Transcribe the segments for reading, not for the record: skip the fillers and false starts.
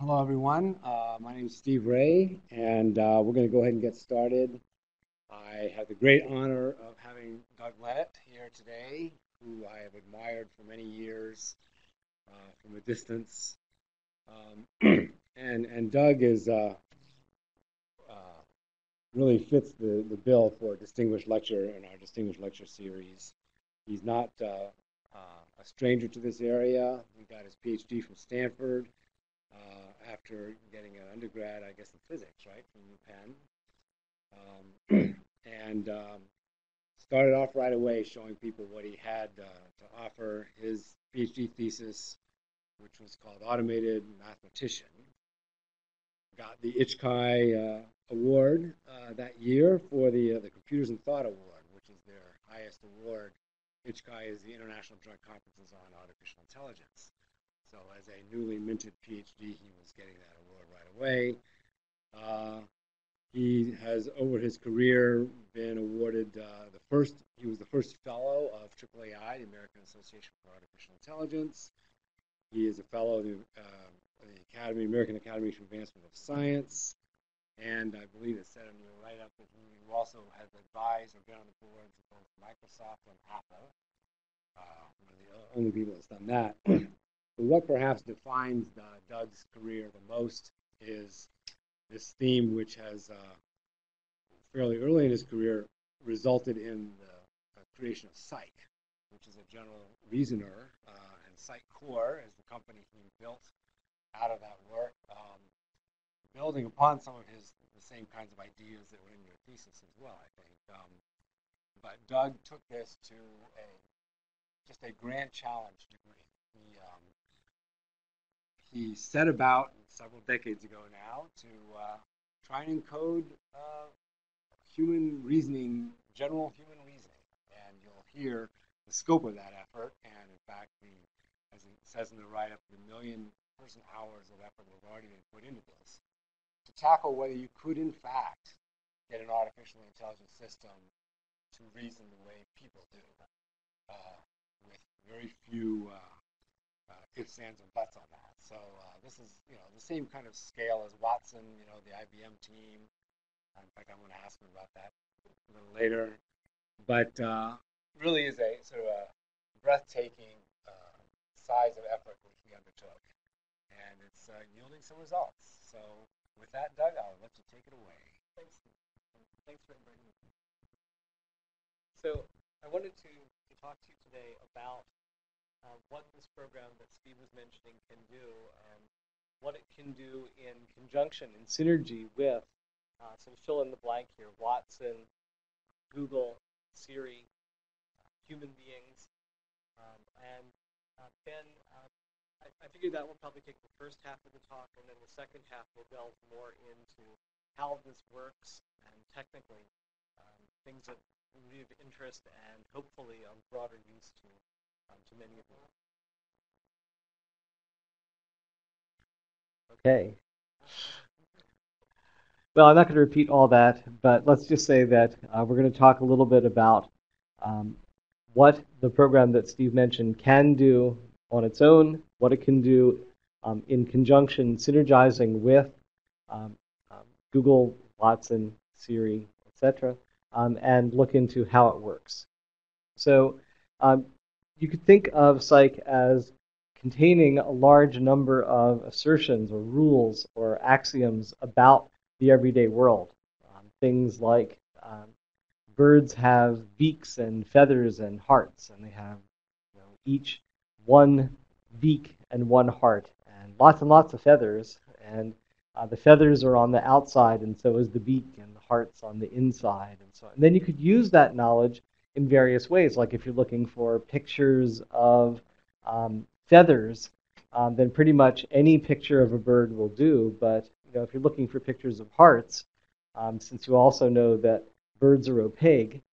Hello, everyone. My name is Steve Ray, and we're going to go ahead and get started. I have the great honor of having Doug Lenat here today, who I have admired for many years from a distance. And Doug is really fits the bill for a distinguished lecture in our distinguished lecture series. He's not a stranger to this area. He got his PhD from Stanford. After getting an undergrad, I guess, in physics, right, from Penn, and started off right away showing people what he had to offer. His PhD thesis, which was called Automated Mathematician, got the IJCAI award that year for the Computers and Thought Award, which is their highest award. IJCAI is the International Joint Conferences on Artificial Intelligence. So as a newly minted PhD, he was getting that award right away. He has, over his career, been awarded he was the first fellow of AAAI, the American Association for Artificial Intelligence. He is a fellow of the American Academy for Advancement of Science. And I believe it said in your write-up that he also has advised or been on the boards of both Microsoft and Apple. One of the only people that's done that. But what perhaps defines Doug's career the most is this theme, which has fairly early in his career resulted in the creation of Cyc, which is a general reasoner, and Cycorp is the company he built out of that work, building upon some of the same kinds of ideas that were in your thesis as well, I think. But Doug took this to just a grand challenge degree. He set about several decades ago now to try and encode human reasoning, general human reasoning. And you'll hear the scope of that effort. And in fact, as it says in the write-up, the million-person hours of effort have already been put into this to tackle whether you could, in fact, get an artificially intelligent system to reason the way people do, with very few ifs, ands, and buts on that. So this is, the same kind of scale as Watson, the IBM team. In fact, I'm going to ask him about that a little later. But really is a sort of a breathtaking size of effort which we undertook. And it's yielding some results. So with that, Doug, I'll let you take it away. Thanks. Thanks for inviting me. So I wanted to talk to you today about what this program that Steve was mentioning can do, what it can do in conjunction, in synergy with, so to fill in the blank here, Watson, Google, Siri, human beings, and then I figured that will probably take the first half of the talk, and then the second half will delve more into how this works and technically things that will be of interest and hopefully of broader use to many of you. Okay. Well, I'm not going to repeat all that, but let's just say that we're going to talk a little bit about what the program that Steve mentioned can do on its own, what it can do in conjunction, synergizing with Google, Watson, Siri, etc., and look into how it works. So you could think of Cyc as containing a large number of assertions or rules or axioms about the everyday world. Things like birds have beaks and feathers and hearts, and they have each one beak and one heart, and lots of feathers, and the feathers are on the outside, and so is the beak, and the heart's on the inside, and so on. And then you could use that knowledge in various ways, like if you're looking for pictures of feathers, then pretty much any picture of a bird will do. But if you're looking for pictures of hearts, since you also know that birds are opaque,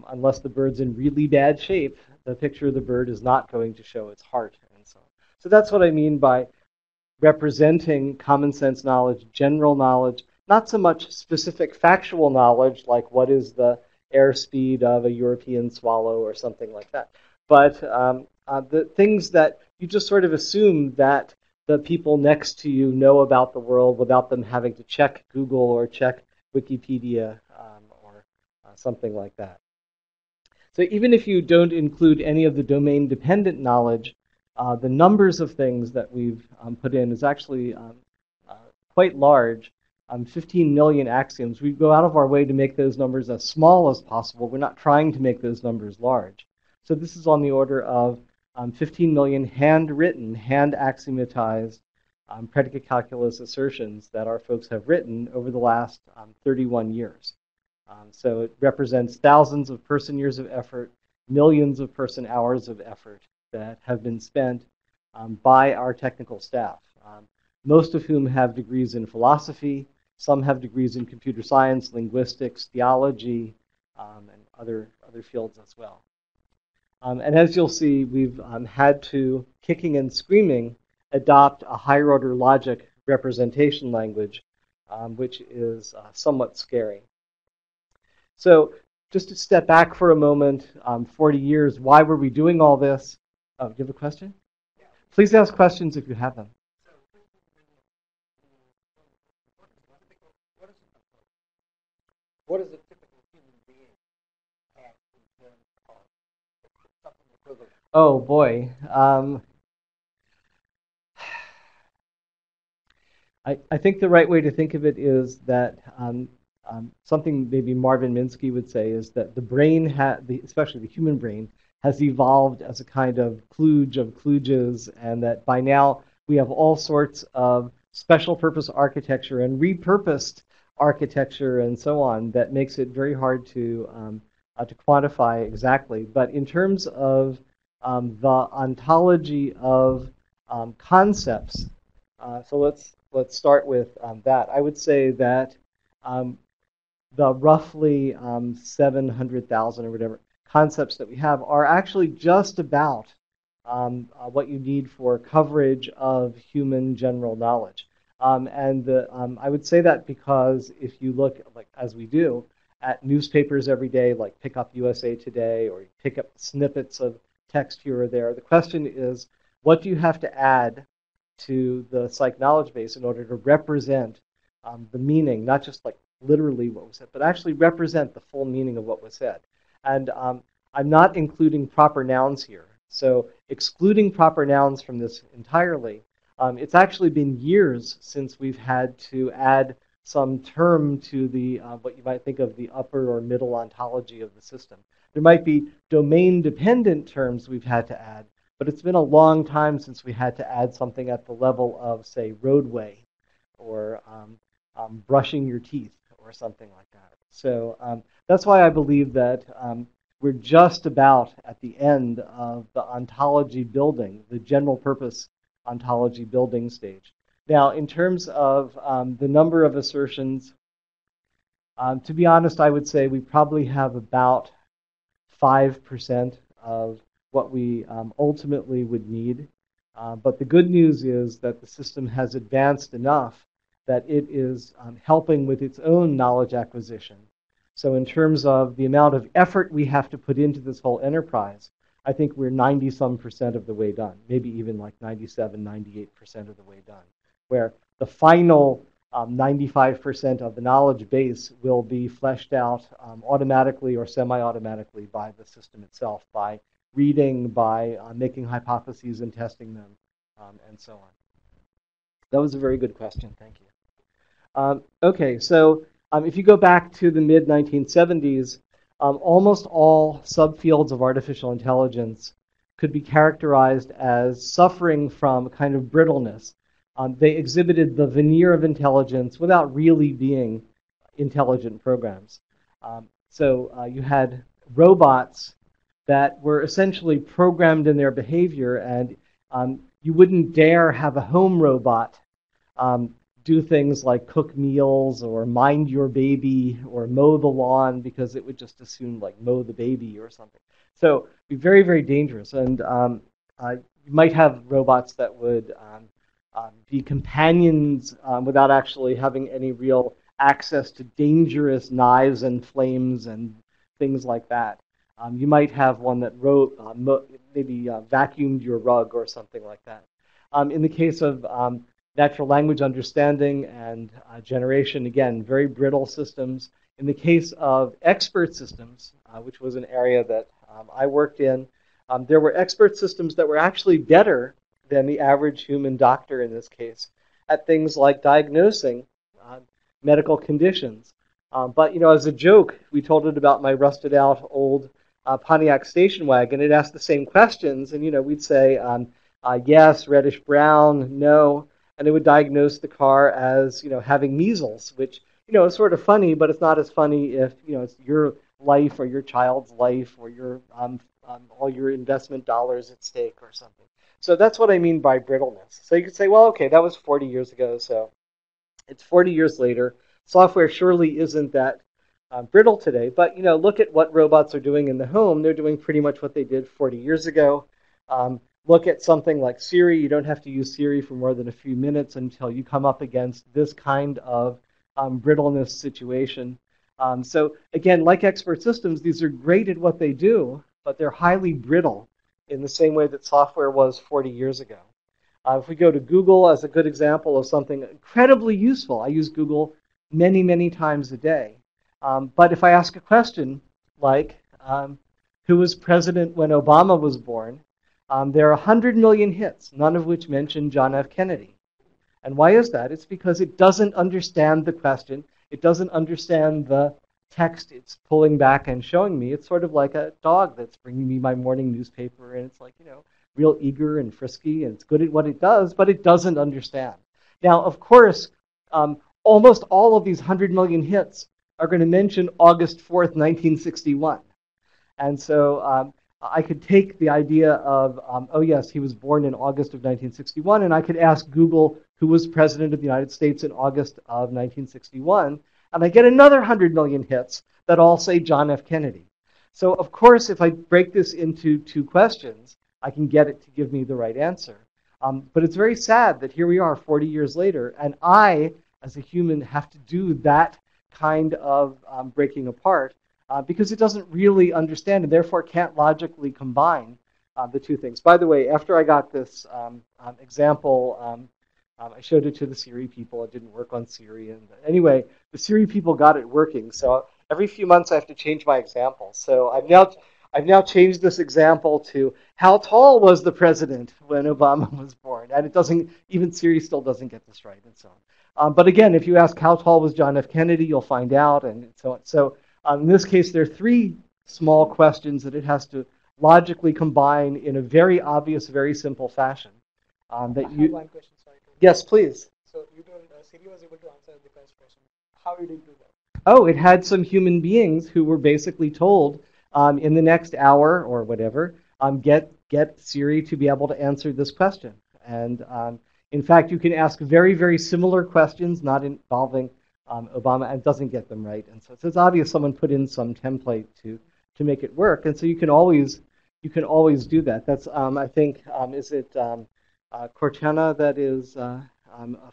unless the bird's in really bad shape, the picture of the bird is not going to show its heart, and so on. So that's what I mean by representing common sense knowledge, general knowledge, not so much specific factual knowledge like what is the airspeed of a European swallow or something like that, but the things that you just sort of assume that the people next to you know about the world without them having to check Google or check Wikipedia or something like that. So even if you don't include any of the domain-dependent knowledge, the numbers of things that we've put in is actually quite large. 15 million axioms. We go out of our way to make those numbers as small as possible. We're not trying to make those numbers large. So this is on the order of 15 million handwritten, hand-axiomatized predicate calculus assertions that our folks have written over the last 31 years. So it represents thousands of person-years of effort, millions of person-hours of effort that have been spent by our technical staff, most of whom have degrees in philosophy. Some have degrees in computer science, linguistics, theology, and other fields as well. And as you'll see, we've had to, kicking and screaming, adopt a higher-order logic representation language, which is somewhat scary. So just to step back for a moment, 40 years, why were we doing all this? Oh, do you have a question? Yeah. Please ask questions if you have them. What does a typical human being have in terms of something equivalent? Oh, boy. I think the right way to think of it is that something maybe Marvin Minsky would say is that the brain, especially the human brain, has evolved as a kind of kludge of kludges, and that by now we have all sorts of special purpose architecture and repurposed architecture and so on that makes it very hard to quantify exactly. But in terms of the ontology of concepts, so let's start with that. I would say that the roughly 700,000 or whatever concepts that we have are actually just about what you need for coverage of human general knowledge. I would say that because if you look, like as we do, at newspapers every day, like pick up USA Today, or you pick up snippets of text here or there, the question is, what do you have to add to the psych knowledge base in order to represent the meaning, not just like literally what was said, but actually represent the full meaning of what was said. And I'm not including proper nouns here. So excluding proper nouns from this entirely, it's actually been years since we've had to add some term to the what you might think of the upper or middle ontology of the system. There might be domain-dependent terms we've had to add, but it's been a long time since we had to add something at the level of, say, roadway or brushing your teeth or something like that. So that's why I believe that we're just about at the end of the ontology building, the general purpose ontology building stage. Now, in terms of the number of assertions, to be honest, I would say we probably have about 5% of what we ultimately would need. But the good news is that the system has advanced enough that it is helping with its own knowledge acquisition. So in terms of the amount of effort we have to put into this whole enterprise, I think we're 90-some% of the way done, maybe even like 97, 98% of the way done, where the final 95% of the knowledge base will be fleshed out automatically or semi-automatically by the system itself, by reading, by making hypotheses and testing them, and so on. That was a very good question. Thank you. Okay, so if you go back to the mid-1970s, almost all subfields of artificial intelligence could be characterized as suffering from a kind of brittleness. They exhibited the veneer of intelligence without really being intelligent programs. So you had robots that were essentially programmed in their behavior, and you wouldn't dare have a home robot do things like cook meals or mind your baby or mow the lawn, because it would just assume like mow the baby or something. So it'd be very, very dangerous. And you might have robots that would be companions without actually having any real access to dangerous knives and flames and things like that. You might have one that maybe vacuumed your rug or something like that. In the case of natural language understanding and generation, again, very brittle systems. In the case of expert systems, which was an area that I worked in, there were expert systems that were actually better than the average human doctor in this case at things like diagnosing medical conditions. But, as a joke, we told it about my rusted out old Pontiac station wagon. It asked the same questions, and, we'd say, yes, reddish brown, no, and it would diagnose the car as, having measles, which, is sort of funny, but it's not as funny if, it's your life or your child's life or your all your investment dollars at stake or something. So that's what I mean by brittleness. So you could say, well, okay, that was 40 years ago, so it's 40 years later. Software surely isn't that brittle today, but look at what robots are doing in the home. They're doing pretty much what they did 40 years ago. Look at something like Siri. You don't have to use Siri for more than a few minutes until you come up against this kind of brittleness situation. So again, like expert systems, these are great at what they do, but they're highly brittle in the same way that software was 40 years ago. If we go to Google as a good example of something incredibly useful, I use Google many, many times a day. But if I ask a question like, who was president when Obama was born, there are 100 million hits, none of which mention John F. Kennedy. And why is that? It's because it doesn't understand the question. It doesn't understand the text it's pulling back and showing me. It's sort of like a dog that's bringing me my morning newspaper, and it's like, real eager and frisky, and it's good at what it does, but it doesn't understand. Now, of course, almost all of these 100 million hits are going to mention August 4th, 1961. And so I could take the idea of, oh yes, he was born in August of 1961, and I could ask Google who was president of the United States in August of 1961, and I get another 100 million hits that all say John F. Kennedy. So of course, if I break this into two questions, I can get it to give me the right answer. But it's very sad that here we are 40 years later, and I, as a human, have to do that kind of breaking apart because it doesn't really understand and therefore can't logically combine the two things. By the way, after I got this example, I showed it to the Siri people. It didn't work on Siri. And anyway, the Siri people got it working. So every few months I have to change my example. So I've now changed this example to how tall was the president when Obama was born? And it doesn't, even Siri still doesn't get this right and so on. But again, if you ask how tall was John F. Kennedy, you'll find out and so on. So in this case, there are three small questions that it has to logically combine in a very obvious, very simple fashion. I have one question, sorry. Yes, please. So you told Siri was able to answer the first question. How did it do that? Oh, it had some human beings who were basically told in the next hour or whatever, get Siri to be able to answer this question. And in fact, you can ask very, very similar questions, not involving Obama, and it doesn't get them right. And so it's obvious someone put in some template to make it work. And so you can always do that. That's I think is it Cortana that is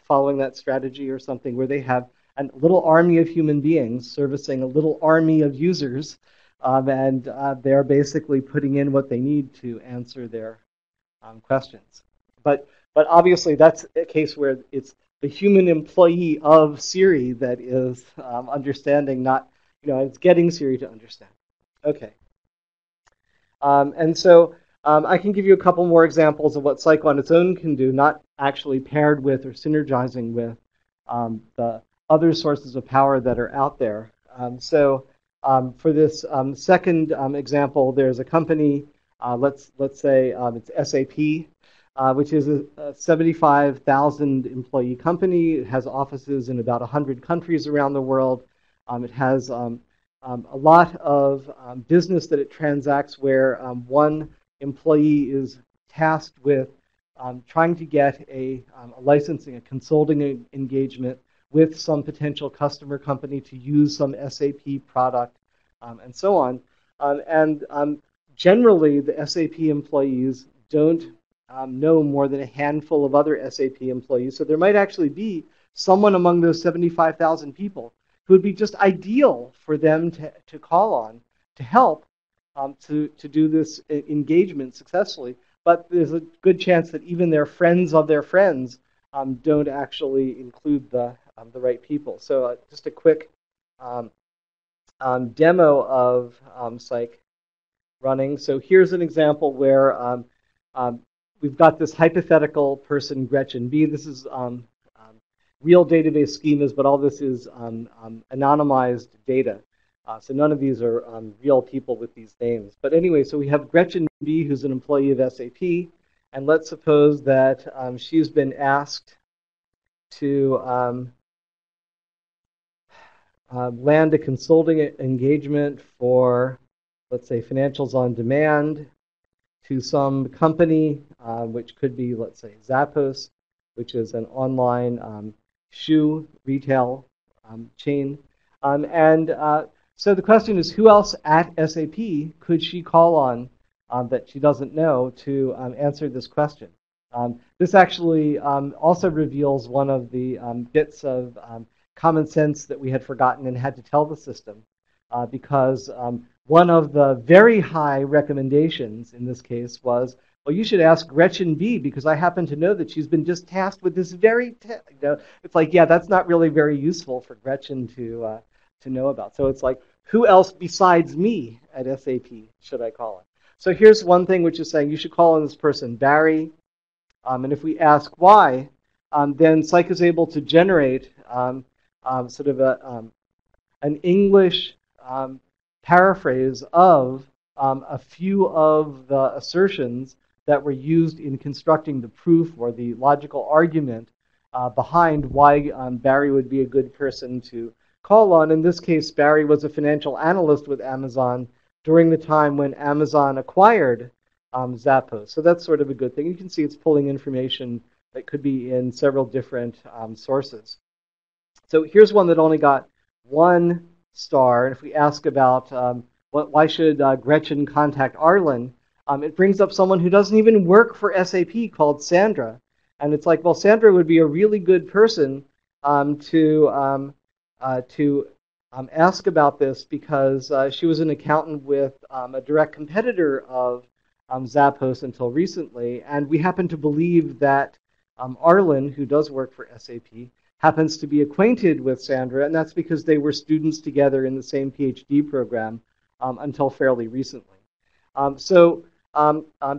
following that strategy or something, where they have a little army of human beings servicing a little army of users, and they're basically putting in what they need to answer their questions. But obviously that's a case where it's the human employee of Siri that is understanding, not, it's getting Siri to understand. Okay. And so I can give you a couple more examples of what Cyc on its own can do, not actually paired with or synergizing with the other sources of power that are out there. So for this second example, there's a company, let's say it's SAP, which is a 75,000 employee company. It has offices in about 100 countries around the world. It has a lot of business that it transacts where one employee is tasked with trying to get a licensing, a consulting engagement with some potential customer company to use some SAP product and so on. And generally, the SAP employees don't know more than a handful of other SAP employees. So there might actually be someone among those 75,000 people who would be just ideal for them to call on to help to do this engagement successfully. but there's a good chance that even their friends of their friends don't actually include the right people. So just a quick demo of Cyc running. So here's an example where we've got this hypothetical person, Gretchen B. This is real database schemas, but all this is anonymized data. So none of these are real people with these names. But anyway, so we have Gretchen B, who's an employee of SAP. And let's suppose that she's been asked to land a consulting engagement for, let's say, financials on demand to some company, which could be, let's say, Zappos, which is an online shoe retail chain. So the question is, who else at SAP could she call on that she doesn't know to answer this question? This actually also reveals one of the bits of common sense that we had forgotten and had to tell the system, because one of the very high recommendations in this case was, well, you should ask Gretchen B, because I happen to know that she's been just tasked with this very it's like, yeah, that's not really very useful for Gretchen to know about. So it's like, who else besides me at SAP should I call on? So here's one thing which is saying you should call on this person, Barry. And if we ask why, then Cyc is able to generate sort of an English paraphrase of a few of the assertions that were used in constructing the proof or the logical argument behind why Barry would be a good person to call on. In this case, Barry was a financial analyst with Amazon during the time when Amazon acquired Zappos. So that's sort of a good thing. You can see it's pulling information that could be in several different sources. So here's one that only got 1 star. And if we ask about why should Gretchen contact Arlen, it brings up someone who doesn't even work for SAP called Sandra. And it's like, well, Sandra would be a really good person to ask about this, because she was an accountant with a direct competitor of Zappos until recently. And we happen to believe that Arlen, who does work for SAP, happens to be acquainted with Sandra, and that's because they were students together in the same PhD program until fairly recently.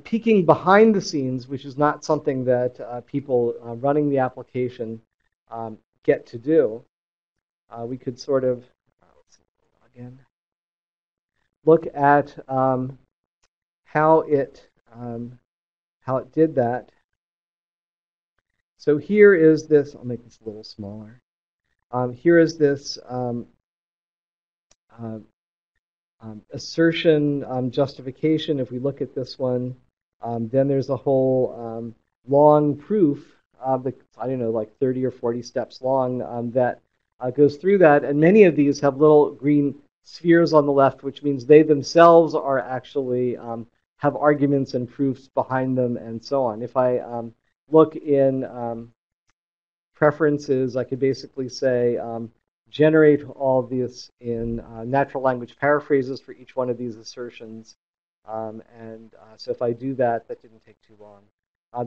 Peeking behind the scenes, which is not something that people running the application get to do, we could sort of look at how it did that. So here is this. I'll make this a little smaller. Here is this assertion justification. If we look at this one, then there's a whole long proof, I don't know, like 30 or 40 steps long, that goes through that. And many of these have little green spheres on the left, which means they themselves are actually have arguments and proofs behind them and so on. If I look in preferences, I could basically say generate all of this in natural language paraphrases for each one of these assertions. So if I do that, that didn't take too long.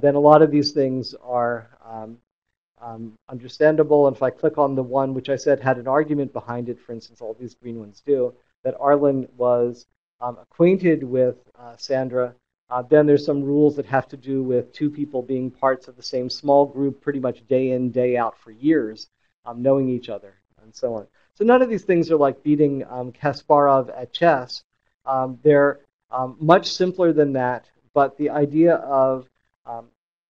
Then a lot of these things are understandable. And if I click on the one which I said had an argument behind it, for instance, all these green ones do, that Arlen was acquainted with Sandra, then there's some rules that have to do with two people being parts of the same small group pretty much day in, day out for years, knowing each other, and so on. So none of these things are like beating Kasparov at chess. They're much simpler than that, but the idea of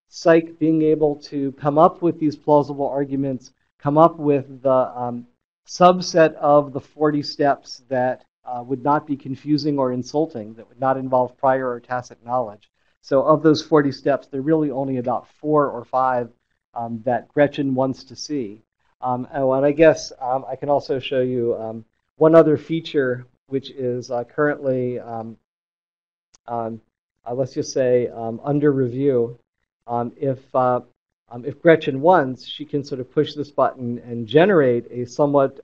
Cyc being able to come up with these plausible arguments, come up with the subset of the 40 steps that would not be confusing or insulting, that would not involve prior or tacit knowledge. So of those 40 steps, there are really only about 4 or 5 that Gretchen wants to see. And I guess I can also show you one other feature, which is currently, let's just say, under review. If Gretchen wants, she can sort of push this button and generate a somewhat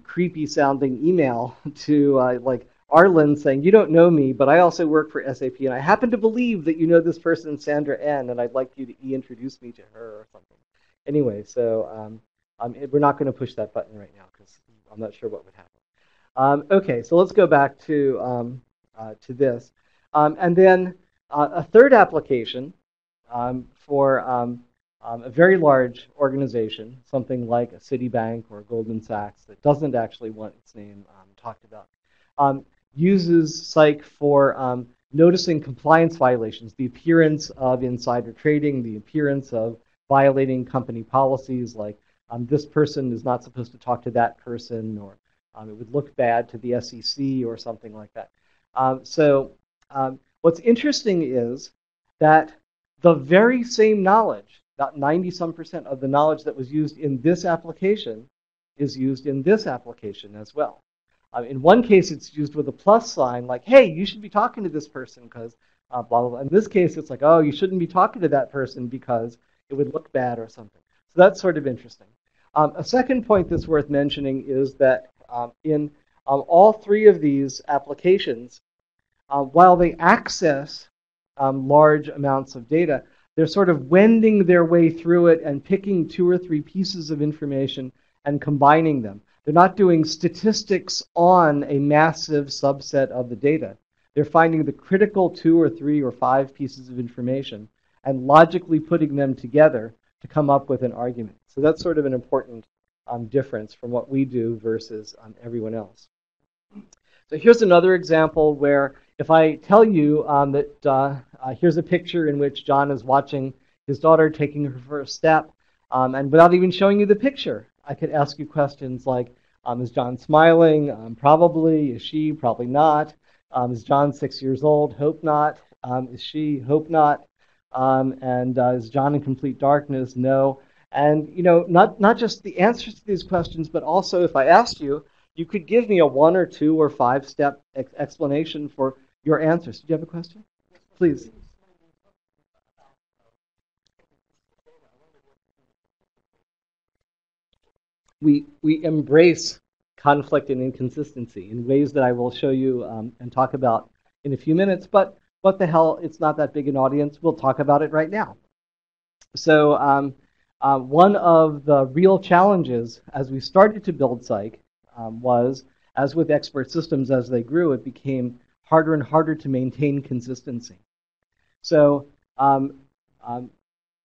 creepy sounding email to like Arlen saying, you don't know me, but I also work for SAP, and I happen to believe that you know this person, Sandra N., and I'd like you to introduce me to her or something. Anyway, so we're not going to push that button right now because I'm not sure what would happen. Okay, so let's go back to this. And then a third application for a very large organization, something like a Citibank or Goldman Sachs that doesn't actually want its name talked about, uses Cyc for noticing compliance violations, the appearance of insider trading, the appearance of violating company policies, like this person is not supposed to talk to that person, or it would look bad to the SEC or something like that. So what's interesting is that the very same knowledge, about 90-some% of the knowledge that was used in this application is used in this application as well. In one case, it's used with a plus sign, like, hey, you should be talking to this person because blah, blah, blah. In this case, it's like, oh, you shouldn't be talking to that person because it would look bad or something. So that's sort of interesting. A second point that's worth mentioning is that in all three of these applications, while they access large amounts of data, they're sort of wending their way through it and picking 2 or 3 pieces of information and combining them. They're not doing statistics on a massive subset of the data. They're finding the critical 2 or 3 or 5 pieces of information and logically putting them together to come up with an argument. So that's sort of an important difference from what we do versus everyone else. So here's another example where if I tell you that here's a picture in which John is watching his daughter taking her first step, and without even showing you the picture, I could ask you questions like, is John smiling? Probably. Is she? Probably not. Is John 6 years old? Hope not. Is she? Hope not. And is John in complete darkness? No. And not just the answers to these questions, but also if I asked you, you could give me a 1 or 2 or 5 step explanation for your answers. Did you have a question? Please. We embrace conflict and inconsistency in ways that I will show you and talk about in a few minutes, but what the hell, it's not that big an audience. We'll talk about it right now. So one of the real challenges as we started to build Cyc was, as with expert systems as they grew, it became harder and harder to maintain consistency. So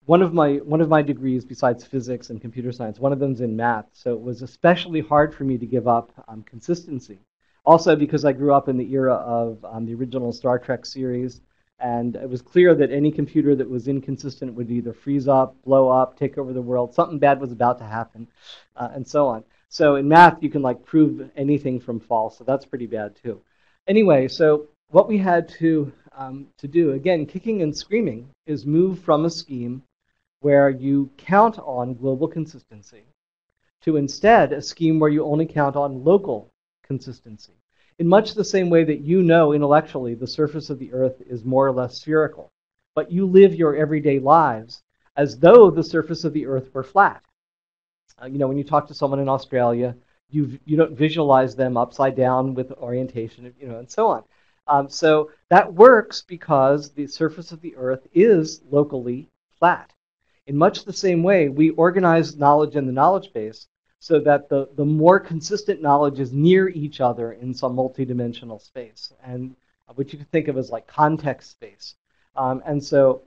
one of my degrees, besides physics and computer science, one of them's in math. So it was especially hard for me to give up consistency. Also because I grew up in the era of the original Star Trek series, and it was clear that any computer that was inconsistent would either freeze up, blow up, take over the world. Something bad was about to happen, and so on. So in math, you can like prove anything from false. So that's pretty bad too. Anyway, so what we had to do, again, kicking and screaming, is move from a scheme where you count on global consistency to instead a scheme where you only count on local consistency. In much the same way that you know intellectually the surface of the Earth is more or less spherical, but you live your everyday lives as though the surface of the Earth were flat. When you talk to someone in Australia, you don't visualize them upside down with orientation, and so on. So that works because the surface of the Earth is locally flat. In much the same way, we organize knowledge in the knowledge base so that the more consistent knowledge is near each other in some multidimensional space, and which you can think of as like context space. And so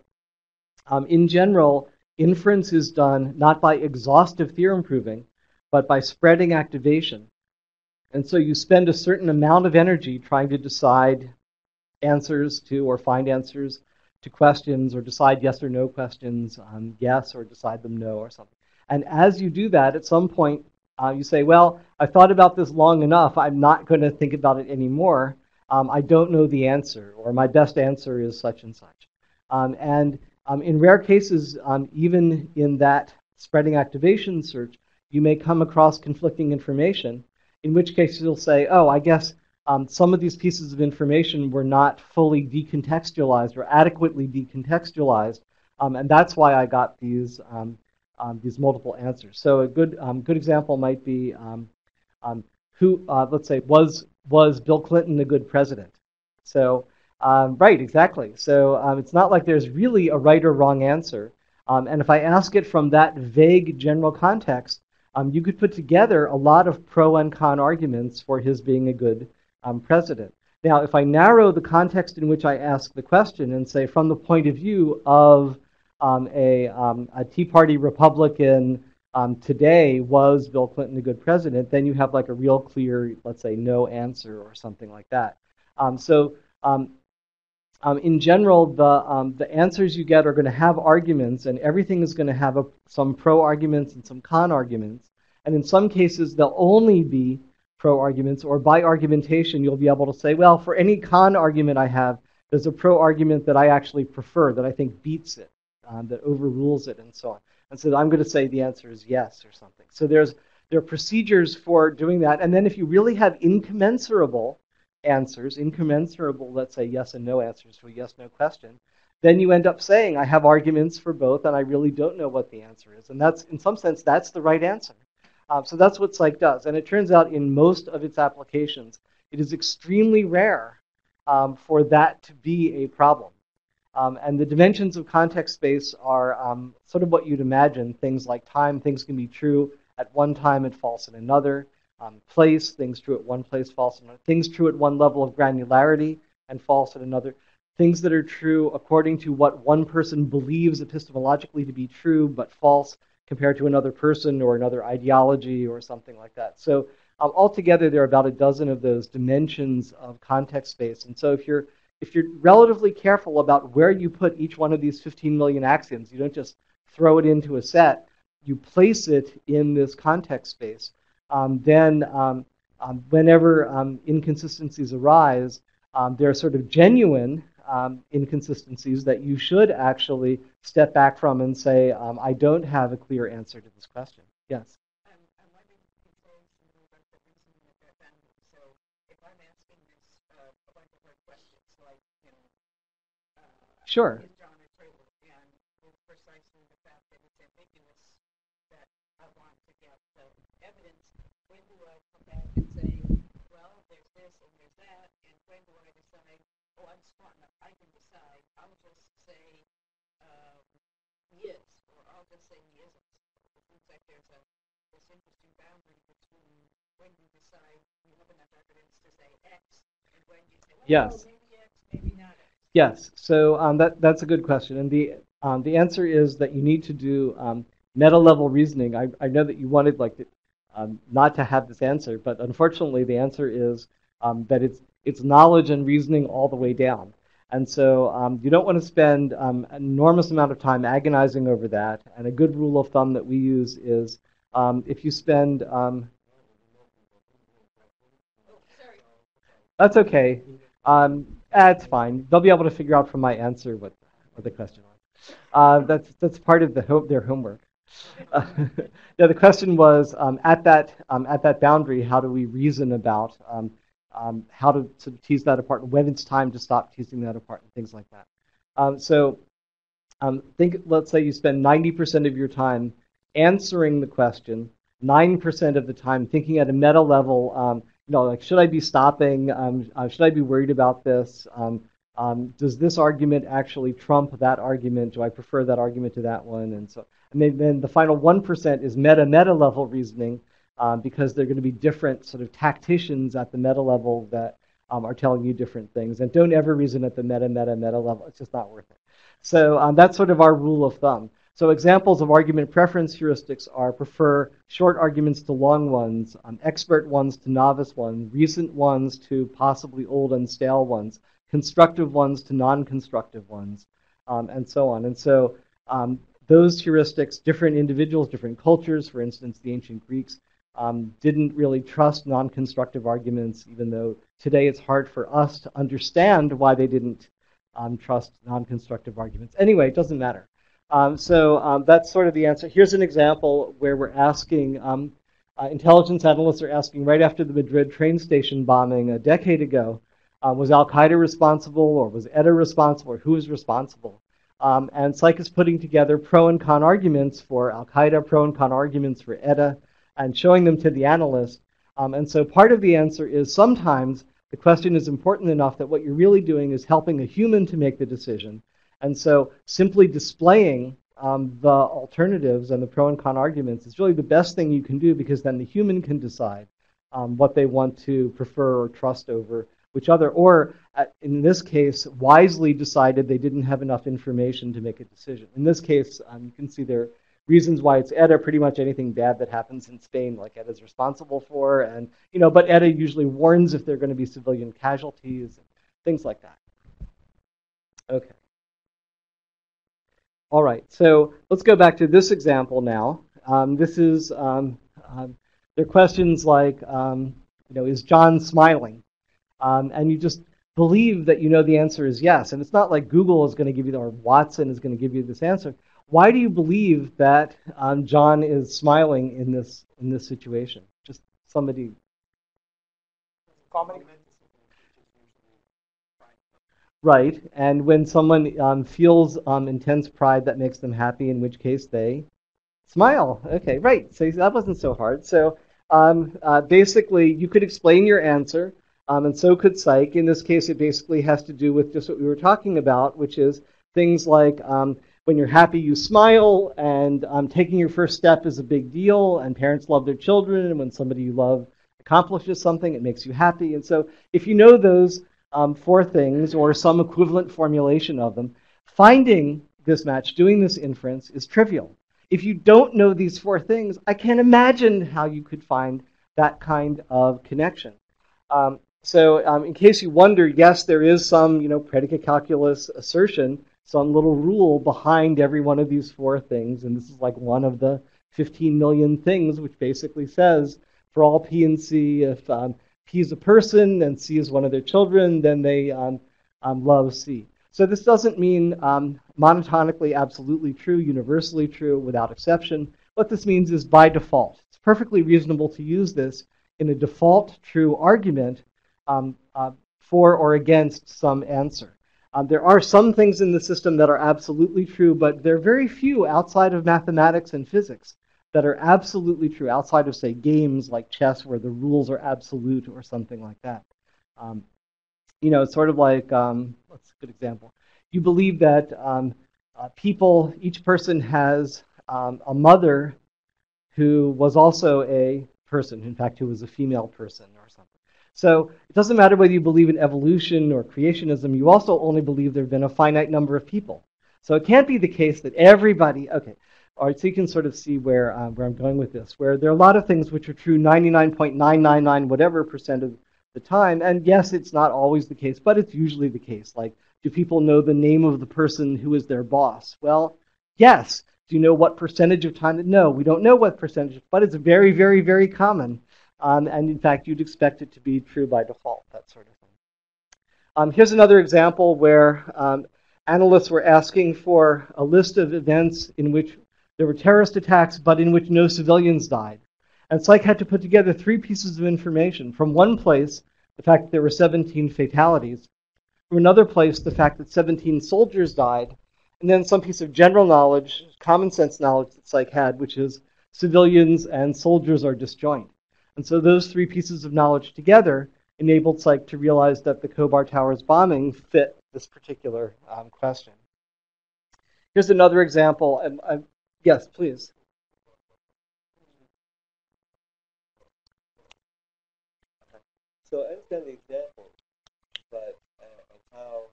in general, inference is done not by exhaustive theorem proving, but by spreading activation. And so you spend a certain amount of energy trying to decide answers to, or find answers to questions, or decide yes or no questions, yes, or decide them no, or something. And as you do that, at some point, you say, well, I've thought about this long enough. I'm not going to think about it anymore. I don't know the answer, or my best answer is such and such. In rare cases, even in that spreading activation search, you may come across conflicting information, in which case you'll say, oh, I guess some of these pieces of information were not fully decontextualized or adequately decontextualized, and that's why I got these multiple answers. So a good example might be who, let's say, was was Bill Clinton a good president? So, right, exactly. So it's not like there's really a right or wrong answer. And if I ask it from that vague general context, you could put together a lot of pro and con arguments for his being a good president. Now, if I narrow the context in which I ask the question and say, from the point of view of a Tea Party Republican today, was Bill Clinton a good president, then you have like a real clear, let's say, no answer or something like that. In general, the answers you get are going to have arguments, and everything is going to have some pro arguments and some con arguments. And in some cases, they'll only be pro arguments, or by argumentation, you'll be able to say, well, for any con argument I have, there's a pro argument that I actually prefer, that I think beats it, that overrules it, and so on. And so I'm going to say the answer is yes or something. So there are procedures for doing that. And then if you really have incommensurable answers, incommensurable, let's say, yes and no answers to a yes-no question, then you end up saying, I have arguments for both, and I really don't know what the answer is. And that's, in some sense, that's the right answer. So that's what Cyc does. And it turns out in most of its applications, it is extremely rare for that to be a problem. And the dimensions of context space are sort of what you'd imagine. Things like time, things can be true at one time and false at another. Place, things true at one place, false at another. Things true at one level of granularity and false at another. Things that are true according to what one person believes epistemologically to be true, but false compared to another person or another ideology or something like that. So altogether, there are about a dozen of those dimensions of context space. And so if you're relatively careful about where you put each one of these 15 million axioms, you don't just throw it into a set, you place it in this context space, then whenever inconsistencies arise, they're sort of genuine inconsistencies that you should actually step back from and say, I don't have a clear answer to this question. Yes? I'm wondering if you could say something about the reasoning of that boundary. So if I'm asking this a bunch of hard questions, like, sure. is John a traitor? And precisely the fact that it's ambiguous, that I want to get the evidence, when do I come back and say, well, there's this and there's that, and when do I decide, oh, I'm smart enough, I can decide, I'll just say he is, or I'll just say he isn't. It seems like there's this interesting boundary between when you decide you have enough evidence to say X, and when you say, well, yes. Maybe X, maybe not X. Yes, so that's a good question. And the answer is that you need to do meta-level reasoning. I know that you wanted not to have this answer, but unfortunately the answer is that it's knowledge and reasoning all the way down. And so you don't want to spend an enormous amount of time agonizing over that. And a good rule of thumb that we use is if you spend... that's okay. It's fine. They'll be able to figure out from my answer what the question was. That's part of their homework. Yeah, the question was at that boundary, how do we reason about how to sort of tease that apart, and when it's time to stop teasing that apart, and things like that. Let's say you spend 90% of your time answering the question, 9% of the time thinking at a meta level. Like, should I be stopping? Should I be worried about this? Does this argument actually trump that argument? Do I prefer that argument to that one? And then the final 1% is meta level reasoning, because they're going to be different sort of tacticians at the meta level that are telling you different things. And don't ever reason at the meta level. It's just not worth it. So that's sort of our rule of thumb. So examples of argument preference heuristics are prefer short arguments to long ones, expert ones to novice ones, recent ones to possibly old and stale ones, constructive ones to non-constructive ones, and so on. And so those heuristics, different individuals, different cultures, for instance, the ancient Greeks, didn't really trust non-constructive arguments, even though today it's hard for us to understand why they didn't trust non-constructive arguments. Anyway, it doesn't matter. So that's sort of the answer. Here's an example where we're asking, intelligence analysts are asking right after the Madrid train station bombing a decade ago, was Al-Qaeda responsible, or was ETA responsible, or who was responsible? And Cyc is putting together pro and con arguments for Al-Qaeda, pro and con arguments for ETA, and showing them to the analyst. And so part of the answer is sometimes the question is important enough that what you're really doing is helping a human to make the decision. And so simply displaying the alternatives and the pro and con arguments is really the best thing you can do, because then the human can decide what they want to prefer or trust over which other, or in this case, wisely decided they didn't have enough information to make a decision. In this case, you can see there are reasons why it's ETA. Pretty much anything bad that happens in Spain, like ETA is responsible for, and but ETA usually warns if there are going to be civilian casualties and things like that. Okay. All right, so let's go back to this example now. This is, there are questions like, is John smiling? And you just believe that the answer is yes. And it's not like Google is going to give you, or Watson is going to give you this answer. Why do you believe that John is smiling in this situation? Just somebody. Common. Right, and when someone feels intense pride, that makes them happy, in which case they smile. Okay, right, so that wasn't so hard. So basically, you could explain your answer, and so could Cyc. In this case, it basically has to do with just what we were talking about, which is things like when you're happy, you smile, and taking your first step is a big deal, and parents love their children, and when somebody you love accomplishes something, it makes you happy. And so if you know those four things, or some equivalent formulation of them, finding this match, doing this inference, is trivial. If you don't know these four things, I can't imagine how you could find that kind of connection. So in case you wonder, yes, there is some predicate calculus assertion, some little rule behind every one of these four things, and this is like one of the 15 million things, which basically says for all P and C, if P is a person and C is one of their children, then they love C. So this doesn't mean monotonically absolutely true, universally true, without exception. What this means is by default. It's perfectly reasonable to use this in a default true argument for or against some answer. There are some things in the system that are absolutely true, but there are very few outside of mathematics and physics that are absolutely true, outside of, say, games like chess where the rules are absolute or something like that. It's sort of like, what's a good example? You believe that each person has a mother who was also a person, in fact, who was a female person or something. So it doesn't matter whether you believe in evolution or creationism, you also only believe there have been a finite number of people. So it can't be the case that everybody, okay. All right, so you can sort of see where I'm going with this, where there are a lot of things which are true 99.999 whatever percent of the time, and yes, it's not always the case, but it's usually the case. Like, do people know the name of the person who is their boss? Well, yes. Do you know what percentage of time? No, we don't know what percentage, but it's very, very, very common, and in fact, you'd expect it to be true by default, that sort of thing. Here's another example where analysts were asking for a list of events in which there were terrorist attacks, but in which no civilians died. And Cyc had to put together three pieces of information. From one place, the fact that there were 17 fatalities. From another place, the fact that 17 soldiers died. And then some piece of general knowledge, common sense knowledge that Cyc had, which is civilians and soldiers are disjoint. And so those three pieces of knowledge together enabled Cyc to realize that the Khobar Towers bombing fit this particular question. Here's another example. Yes, please. So I understand the example, but of how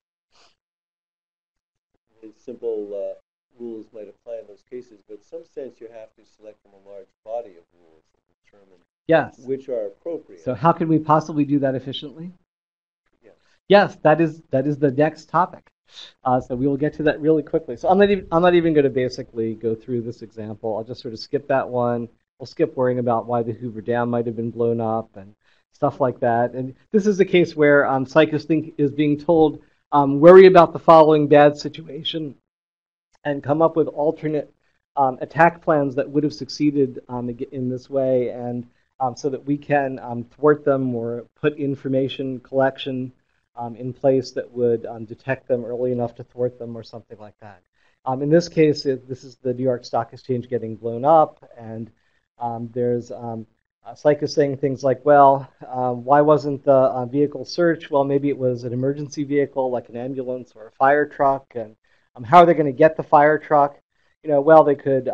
the simple rules might apply in those cases, but in some sense you have to select from a large body of rules to determine which are appropriate. So how can we possibly do that efficiently? Yes. Yes, that is the next topic. So we will get to that really quickly. So I'm not even going to basically go through this example. I'll just sort of skip that one. We'll skip worrying about why the Hoover Dam might have been blown up and stuff like that. And this is a case where Cyc is being told, worry about the following bad situation and come up with alternate attack plans that would have succeeded in this way, and so that we can thwart them or put information collection in place that would detect them early enough to thwart them or something like that. In this case, this is the New York Stock Exchange getting blown up, and there's Cyc is saying things like, well, why wasn't the vehicle searched? Well, maybe it was an emergency vehicle like an ambulance or a fire truck. And how are they going to get the fire truck? Well, they could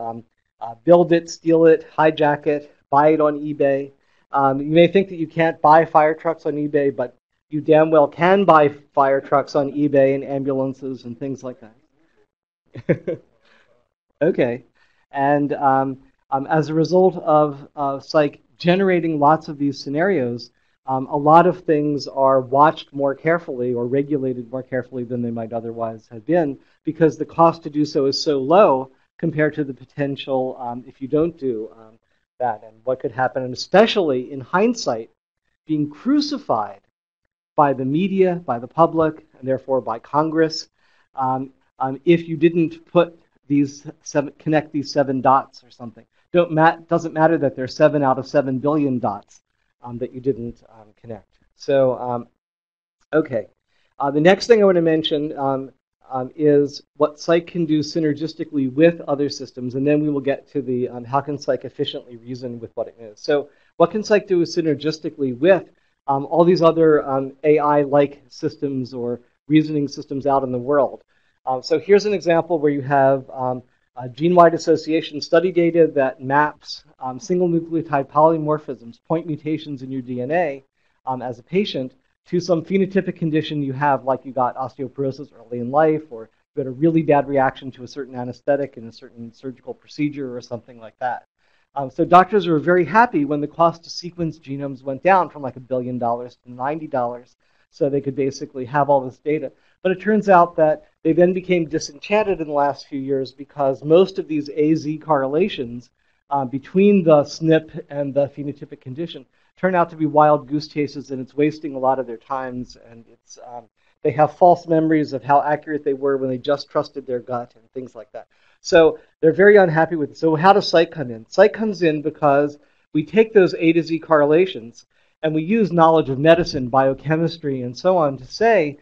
build it, steal it, hijack it, buy it on eBay. You may think that you can't buy fire trucks on eBay, but you damn well can buy fire trucks on eBay and ambulances and things like that. Okay. And as a result of Cyc generating lots of these scenarios, a lot of things are watched more carefully or regulated more carefully than they might otherwise have been, because the cost to do so is so low compared to the potential if you don't do that, and what could happen, and especially in hindsight, being crucified by the media, by the public, and therefore by Congress, if you didn't connect these 7 dots or something. Doesn't matter that there's 7 out of 7 billion dots that you didn't connect. So, okay. The next thing I want to mention is what Cyc can do synergistically with other systems, and then we will get to the how can Cyc efficiently reason with what it is. So what can Cyc do synergistically with all these other AI-like systems or reasoning systems out in the world? So here's an example where you have gene-wide association study data that maps single nucleotide polymorphisms, point mutations in your DNA as a patient, to some phenotypic condition you have, like you got osteoporosis early in life, or you had a really bad reaction to a certain anesthetic in a certain surgical procedure or something like that. So doctors were very happy when the cost to sequence genomes went down from like $1 billion to $90, so they could basically have all this data. But it turns out that they then became disenchanted in the last few years because most of these AZ correlations between the SNP and the phenotypic condition turn out to be wild goose chases, and it's wasting a lot of their times, and it's they have false memories of how accurate they were when they just trusted their gut and things like that. So they're very unhappy with it. So how does Cyc come in? Cyc comes in because we take those A to Z correlations and we use knowledge of medicine, biochemistry, and so on to say,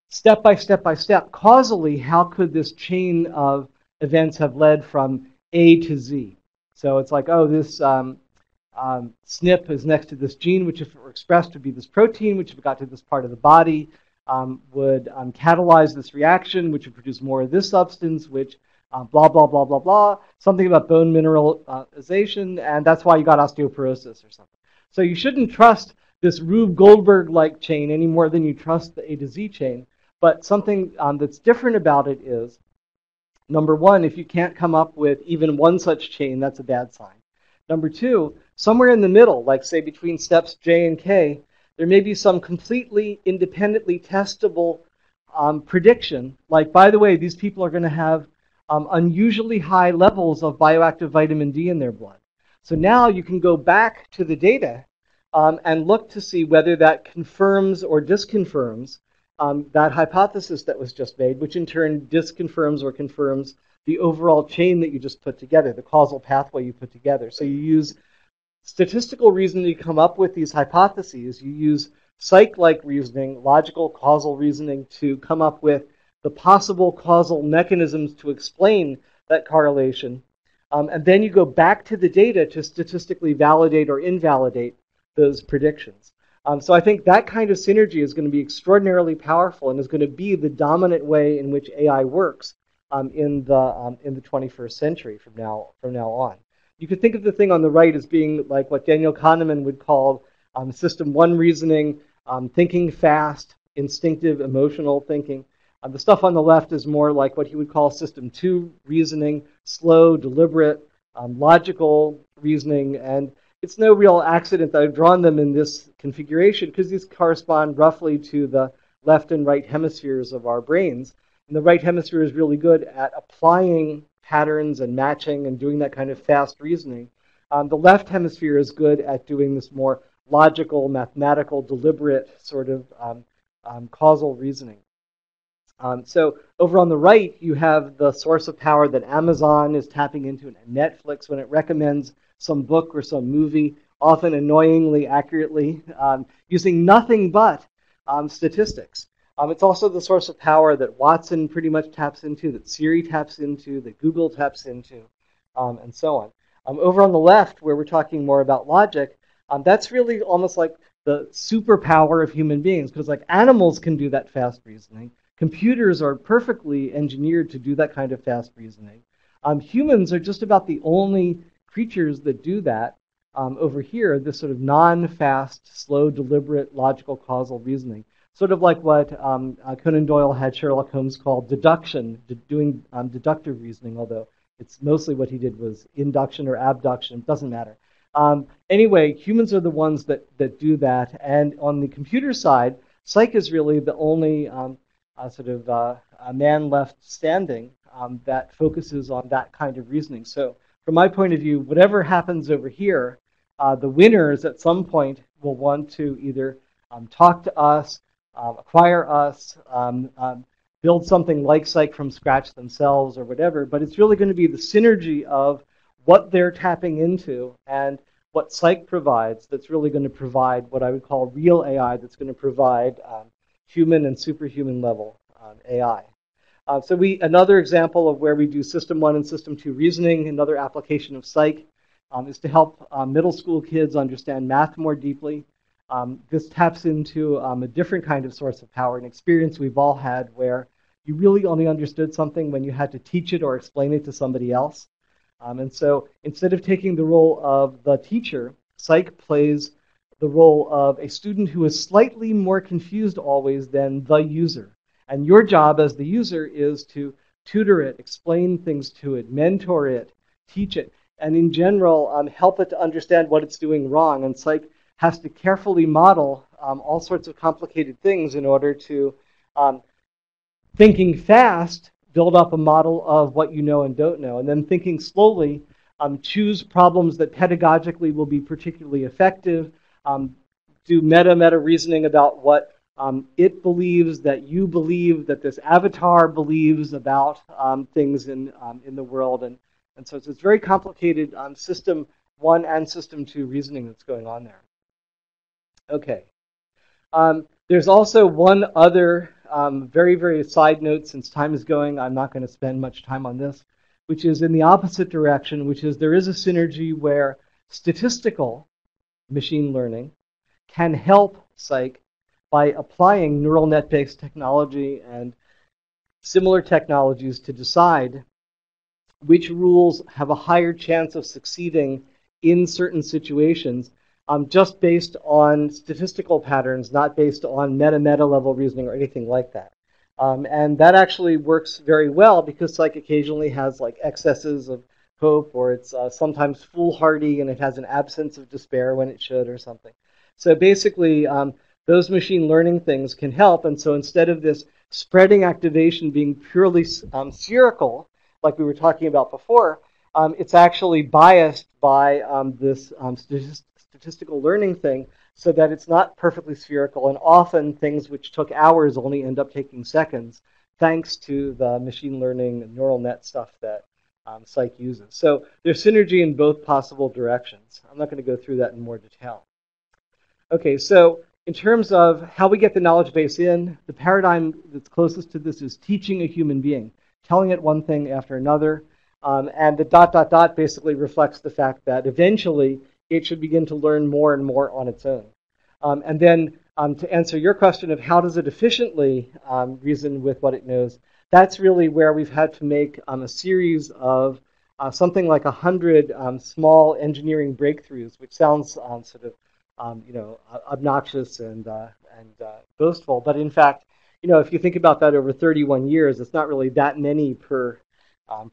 step by step, causally, how could this chain of events have led from A to Z? So it's like, oh, this SNP is next to this gene, which if it were expressed would be this protein, which if it got to this part of the body would catalyze this reaction, which would produce more of this substance, which blah, blah, blah, blah, blah, something about bone mineralization, and that's why you got osteoporosis or something. So you shouldn't trust this Rube Goldberg-like chain any more than you trust the A to Z chain. But something that's different about it is, number one, if you can't come up with even one such chain, that's a bad sign. Number two, somewhere in the middle, like say between steps J and K, there may be some completely independently testable prediction. Like, by the way, these people are going to have unusually high levels of bioactive vitamin D in their blood. So now you can go back to the data and look to see whether that confirms or disconfirms that hypothesis that was just made, which in turn disconfirms or confirms the overall chain that you just put together, the causal pathway you put together. So you use statistical reasoning to come up with these hypotheses. You use Cyc-like reasoning, logical causal reasoning, to come up with the possible causal mechanisms to explain that correlation. And then you go back to the data to statistically validate or invalidate those predictions. So I think that kind of synergy is going to be extraordinarily powerful and is going to be the dominant way in which AI works in the 21st century from now on. You could think of the thing on the right as being like what Daniel Kahneman would call System 1 reasoning, thinking fast, instinctive, emotional thinking. The stuff on the left is more like what he would call System 2 reasoning, slow, deliberate, logical reasoning. And it's no real accident that I've drawn them in this configuration, because these correspond roughly to the left and right hemispheres of our brains. And the right hemisphere is really good at applying patterns and matching and doing that kind of fast reasoning. The left hemisphere is good at doing this more logical, mathematical, deliberate sort of causal reasoning. So over on the right, you have the source of power that Amazon is tapping into, and Netflix when it recommends some book or some movie, often annoyingly accurately, using nothing but statistics. It's also the source of power that Watson pretty much taps into, that Siri taps into, that Google taps into, and so on. Over on the left, where we're talking more about logic, that's really almost like the superpower of human beings, because like animals can do that fast reasoning. Computers are perfectly engineered to do that kind of fast reasoning. Humans are just about the only creatures that do that. Over here, this sort of non-fast, slow, deliberate, logical, causal reasoning. Sort of like what Conan Doyle had Sherlock Holmes call deduction, doing deductive reasoning, although it's mostly what he did was induction or abduction. It doesn't matter. Anyway, humans are the ones that do that. And on the computer side, Cyc is really the only a man left standing that focuses on that kind of reasoning. So from my point of view, whatever happens over here, the winners at some point will want to either talk to us, acquire us, build something like Cyc from scratch themselves or whatever, but it's really going to be the synergy of what they're tapping into and what Cyc provides that's really going to provide what I would call real AI that's going to provide human and superhuman level AI. So another example of where we do System 1 and System 2 reasoning, another application of Cyc, is to help middle school kids understand math more deeply. This taps into a different kind of source of power, an experience we've all had where you really only understood something when you had to teach it or explain it to somebody else. And so instead of taking the role of the teacher, Cyc plays the role of a student who is slightly more confused always than the user. And your job as the user is to tutor it, explain things to it, mentor it, teach it, and in general, help it to understand what it's doing wrong. And Cyc has to carefully model all sorts of complicated things in order to, thinking fast, build up a model of what you know and don't know. And then thinking slowly, choose problems that pedagogically will be particularly effective, do meta reasoning about what it believes, that you believe, that this avatar believes about things in the world. And so it's very complicated System 1 and System 2 reasoning that's going on there. Okay. There's also one other very, very side note, since time is going, I'm not going to spend much time on this, which is in the opposite direction, which is there is a synergy where statistical machine learning can help Cyc by applying neural net-based technology and similar technologies to decide which rules have a higher chance of succeeding in certain situations, just based on statistical patterns, not based on meta level reasoning or anything like that. And that actually works very well because Cyc occasionally has like excesses of hope, or it's sometimes foolhardy and it has an absence of despair when it should or something. So basically, those machine learning things can help. And so instead of this spreading activation being purely spherical, like we were talking about before, it's actually biased by this statistical learning thing, so that it's not perfectly spherical, and often things which took hours only end up taking seconds, thanks to the machine learning neural net stuff that Cyc uses. So there's synergy in both possible directions. I'm not going to go through that in more detail. Okay, so in terms of how we get the knowledge base in, the paradigm that's closest to this is teaching a human being, telling it one thing after another, and the ... basically reflects the fact that eventually it should begin to learn more and more on its own. And then to answer your question of how does it efficiently reason with what it knows, that's really where we've had to make a series of something like 100 small engineering breakthroughs, which sounds sort of obnoxious and boastful. But in fact, if you think about that over 31 years, it's not really that many per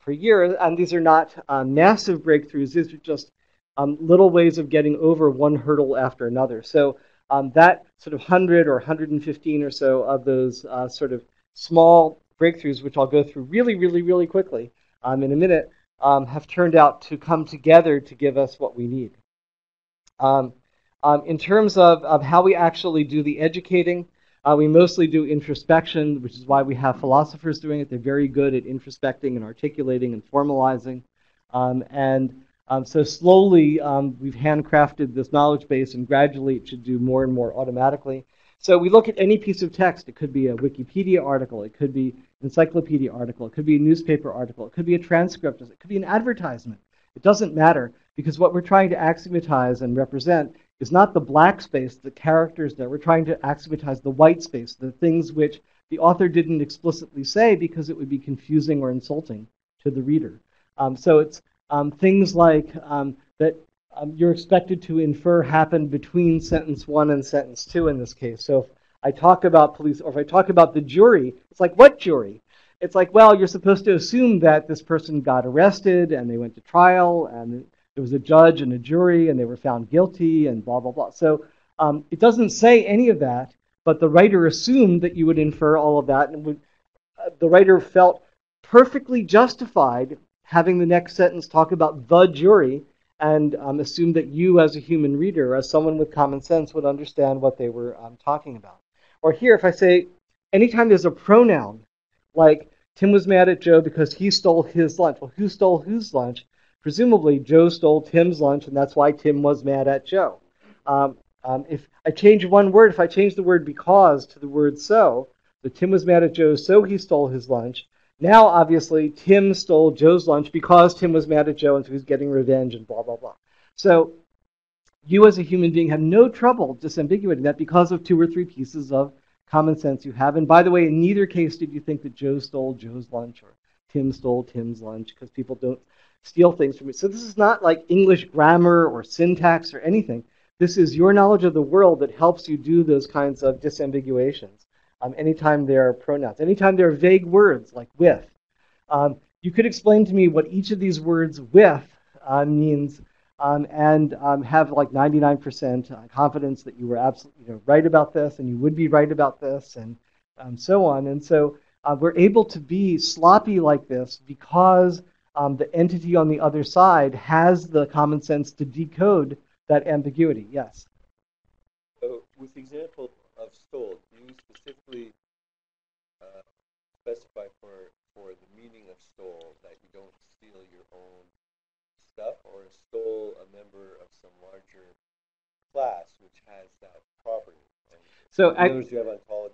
year. And these are not massive breakthroughs. These are just little ways of getting over one hurdle after another. So that sort of 100 or 115 or so of those sort of small breakthroughs, which I'll go through really quickly in a minute, have turned out to come together to give us what we need. In terms of how we actually do the educating, we mostly do introspection, which is why we have philosophers doing it. They're very good at introspecting and articulating and formalizing. So slowly, we've handcrafted this knowledge base, and gradually it should do more and more automatically. So we look at any piece of text. It could be a Wikipedia article. It could be an encyclopedia article. It could be a newspaper article. It could be a transcript. It could be an advertisement. It doesn't matter. Because what we're trying to axiomatize and represent is not the black space, the characters there. We're trying to axiomatize the white space, the things which the author didn't explicitly say because it would be confusing or insulting to the reader. So it's things like that you're expected to infer happened between sentence 1 and sentence 2 in this case. So if I talk about police, or if I talk about the jury, it's like, what jury? It's like, well, you're supposed to assume that this person got arrested and they went to trial and there was a judge and a jury and they were found guilty and blah, blah, blah. So it doesn't say any of that, but the writer assumed that you would infer all of that, and the writer felt perfectly justified having the next sentence talk about the jury and assumed that you as a human reader, as someone with common sense, would understand what they were talking about. Or here, if I say, anytime there's a pronoun, like Tim was mad at Joe because he stole his lunch. Well, who stole whose lunch? Presumably, Joe stole Tim's lunch, and that's why Tim was mad at Joe. If I change one word, if I change the word because to the word so Tim was mad at Joe, so he stole his lunch. Now, obviously, Tim stole Joe's lunch because Tim was mad at Joe, and so he's getting revenge and blah, blah, blah. So you as a human being have no trouble disambiguating that because of 2 or 3 pieces of common sense you have. And by the way, in neither case did you think that Joe stole Joe's lunch or Tim stole Tim's lunch, because people don't steal things from you. So this is not like English grammar or syntax or anything. This is your knowledge of the world that helps you do those kinds of disambiguations. Anytime there are pronouns, anytime there are vague words like with. You could explain to me what each of these words with means and have like 99% confidence that you were absolutely right about this and you would be right about this and so on. And so we're able to be sloppy like this because the entity on the other side has the common sense to decode that ambiguity. Yes? With the example of stole, do you specifically specify for the meaning of stole that you don't steal your own stuff, or stole a member of some larger class which has that property? So notice you have ontologies.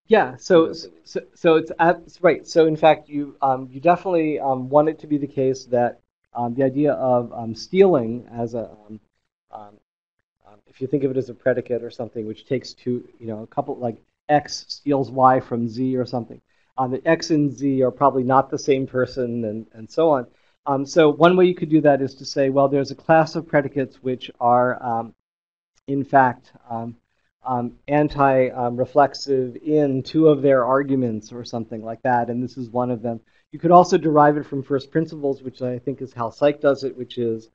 Yeah, so it's right. So in fact, you definitely want it to be the case that the idea of stealing as a if you think of it as a predicate or something, which takes a couple, like X steals Y from Z or something. The X and Z are probably not the same person, and so on. So one way you could do that is to say, well, there's a class of predicates which are, in fact, anti-reflexive in 2 of their arguments or something like that, and this is one of them. You could also derive it from first principles, which I think is how Cyc does it, which is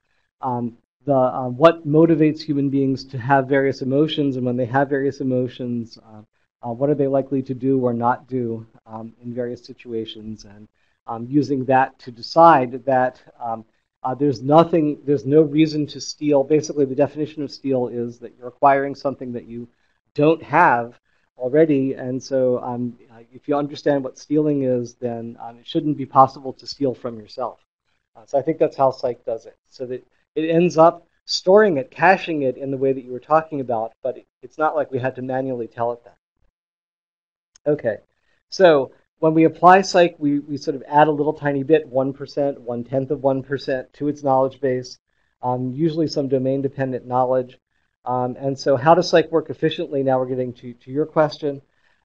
what motivates human beings to have various emotions, and when they have various emotions, what are they likely to do or not do in various situations, and using that to decide that there's no reason to steal. Basically, the definition of steal is that you're acquiring something that you don't have already, and so if you understand what stealing is, then it shouldn't be possible to steal from yourself. So I think that's how Cyc does it, so that it ends up storing it, caching it in the way that you were talking about, but it's not like we had to manually tell it that. Okay, so when we apply Cyc, we sort of add a little tiny bit, 1%, 1/10 of 1% to its knowledge base, usually some domain-dependent knowledge. And so how does Cyc work efficiently? Now we're getting to your question.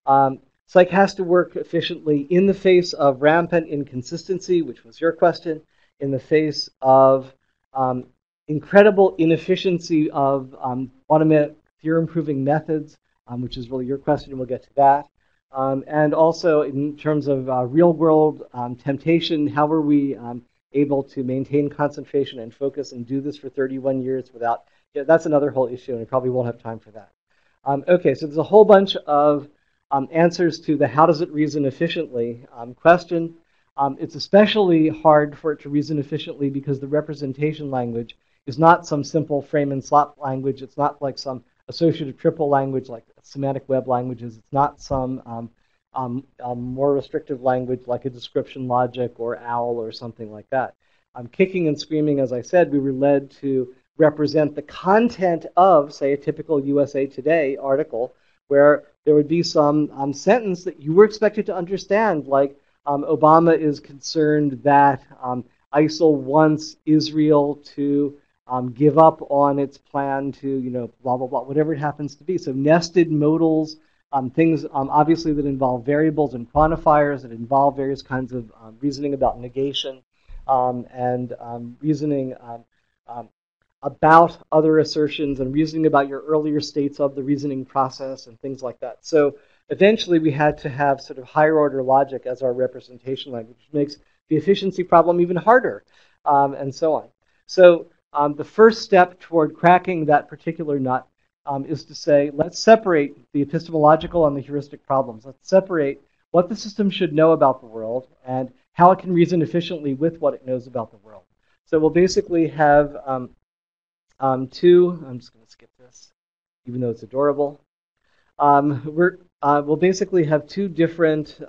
Cyc has to work efficiently in the face of rampant inconsistency, which was your question, in the face of incredible inefficiency of automatic theorem-proving methods, which is really your question. We'll get to that. And also in terms of real-world temptation, how are we able to maintain concentration and focus and do this for 31 years without... Yeah, that's another whole issue, and we probably won't have time for that. Okay, so there's a whole bunch of answers to the how does it reason efficiently question. It's especially hard for it to reason efficiently because the representation language is not some simple frame and slot language. It's not like some associative triple language like semantic web languages. It's not some more restrictive language like a description logic or OWL or something like that. Kicking and screaming, as I said, we were led to represent the content of, say, a typical USA Today article where there would be some sentence that you were expected to understand, like Obama is concerned that ISIL wants Israel to give up on its plan to, blah, blah, blah, whatever it happens to be. So nested modals, things obviously that involve variables and quantifiers, that involve various kinds of reasoning about negation and reasoning about other assertions and reasoning about your earlier states of the reasoning process and things like that. So eventually we had to have sort of higher order logic as our representation language, which makes the efficiency problem even harder, and so on. So the first step toward cracking that particular nut is to say, let's separate the epistemological and the heuristic problems. Let's separate what the system should know about the world and how it can reason efficiently with what it knows about the world. So we'll basically have two, I'm just going to skip this, even though it's adorable. We'll basically have two different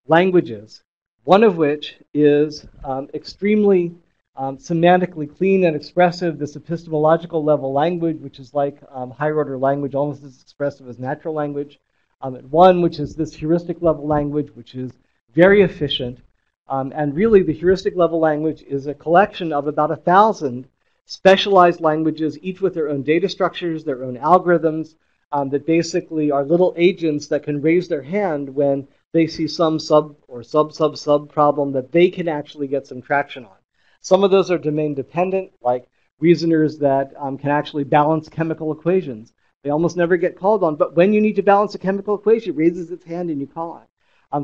languages, one of which is extremely semantically clean and expressive, this epistemological level language, which is like higher order language, almost as expressive as natural language. One, which is this heuristic level language, which is very efficient. And really, the heuristic level language is a collection of about 1,000 specialized languages, each with their own data structures, their own algorithms, that basically are little agents that can raise their hand when they see some sub or sub problem that they can actually get some traction on. Some of those are domain dependent, like reasoners that can actually balance chemical equations. They almost never get called on, but when you need to balance a chemical equation, it raises its hand and you call on it.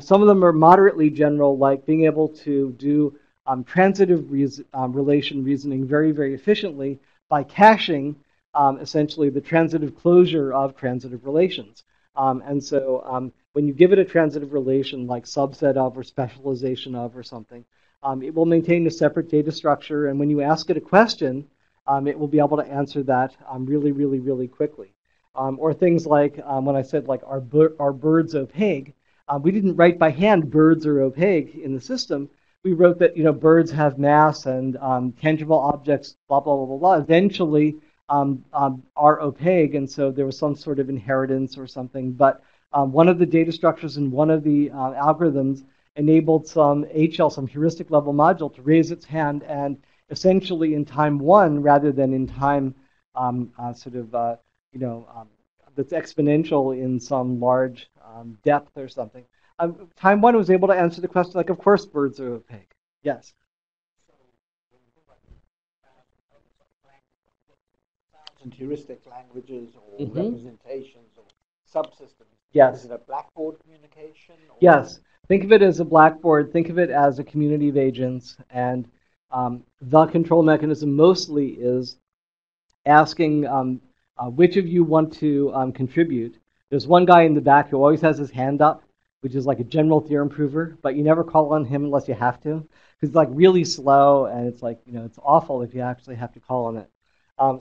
Some of them are moderately general, like being able to do transitive relation reasoning very, very efficiently by caching essentially the transitive closure of transitive relations. And so when you give it a transitive relation like subset of or specialization of or something, it will maintain a separate data structure. And when you ask it a question, it will be able to answer that really, really, really quickly. Or things like when I said like are birds opaque, we didn't write by hand birds are opaque in the system. We wrote that birds have mass and tangible objects, blah, blah, blah, blah, blah, eventually are opaque. And so there was some sort of inheritance or something. But one of the data structures in one of the algorithms enabled some HL, some heuristic level module, to raise its hand and essentially in time one rather than in time that's exponential in some large depth or something. Time one was able to answer the question like, of course birds are opaque. Yes? And heuristic languages or representations or subsystems. Yes. Is it a blackboard communication? Or? Yes. Think of it as a blackboard. Think of it as a community of agents. And the control mechanism mostly is asking which of you want to contribute. There's one guy in the back who always has his hand up, which is like a general theorem prover, but you never call on him unless you have to, because it's like really slow, and it's like, it's awful if you actually have to call on it.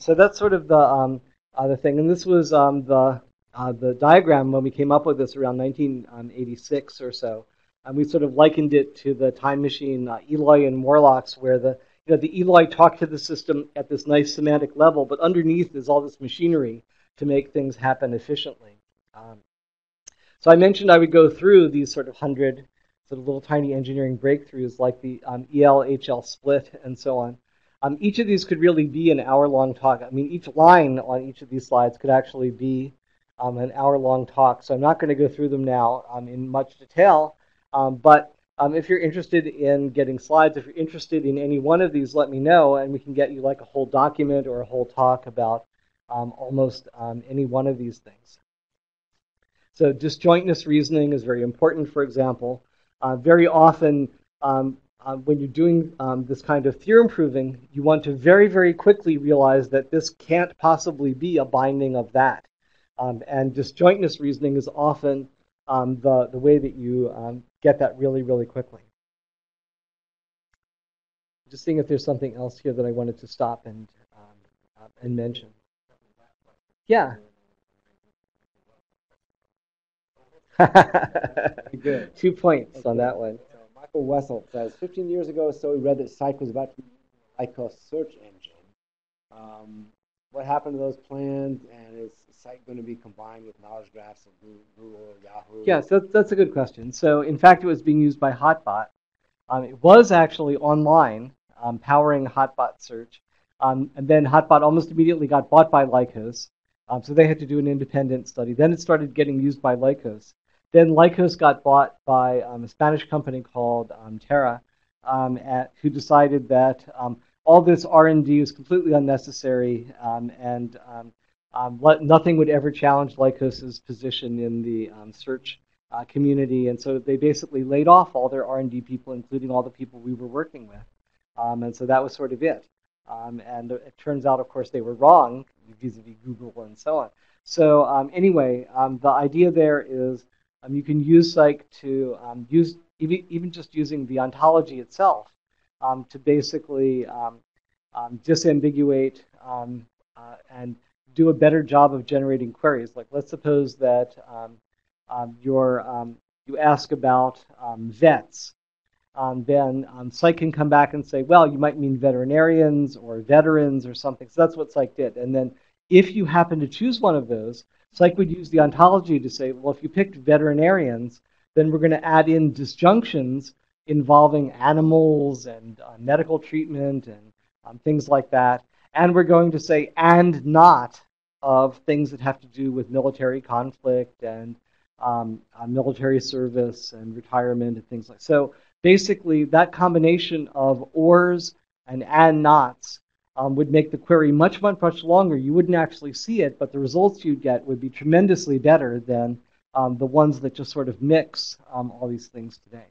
So that's sort of the thing. And this was the diagram when we came up with this around 1986 or so. And we sort of likened it to the time machine Eloy and Morlocks, where the Eloy talked to the system at this nice semantic level, but underneath is all this machinery to make things happen efficiently. So I mentioned I would go through these sort of 100 sort of little tiny engineering breakthroughs like the EL-HL split and so on. Each of these could really be an hour-long talk. I mean, each line on each of these slides could actually be an hour-long talk. So I'm not going to go through them now in much detail. But if you're interested in getting slides, if you're interested in any one of these, let me know, and we can get you like a whole document or a whole talk about almost any one of these things. So disjointness reasoning is very important, for example. Very often, when you're doing this kind of theorem proving, you want to very, very quickly realize that this can't possibly be a binding of that. And disjointness reasoning is often the way that you get that really, really quickly. Just seeing if there's something else here that I wanted to stop and mention. Yeah. Good. 2 points on that one. So Michael Wessel says, 15 years ago or so, we read that Cyc was about to be a low-cost search engine. What happened to those plans, and is Cyc going to be combined with knowledge graphs of Google or Yahoo? Yes, that's a good question. So in fact, it was being used by Hotbot. It was actually online, powering Hotbot search. And then Hotbot almost immediately got bought by Lycos. So they had to do an independent study. Then it started getting used by Lycos. Then Lycos got bought by a Spanish company called Terra, who decided that all this R&D was completely unnecessary, and nothing would ever challenge Lycos's position in the search community. And so they basically laid off all their R&D people, including all the people we were working with. And so that was sort of it. And it turns out, of course, they were wrong vis-a-vis Google and so on. So anyway, the idea there is you can use Cyc to use, even just using the ontology itself, to basically disambiguate and do a better job of generating queries. Like, let's suppose that you ask about vets. Then Cyc can come back and say, well, you might mean veterinarians or veterans or something. So that's what Cyc did. And then if you happen to choose one of those, Cyc would use the ontology to say, well, if you picked veterinarians, then we're going to add in disjunctions involving animals and medical treatment and things like that. And we're going to say, and not of things that have to do with military conflict and military service and retirement and things like that. So basically, that combination of ors and nots would make the query much, much, much longer. You wouldn't actually see it, but the results you'd get would be tremendously better than the ones that just sort of mix all these things today.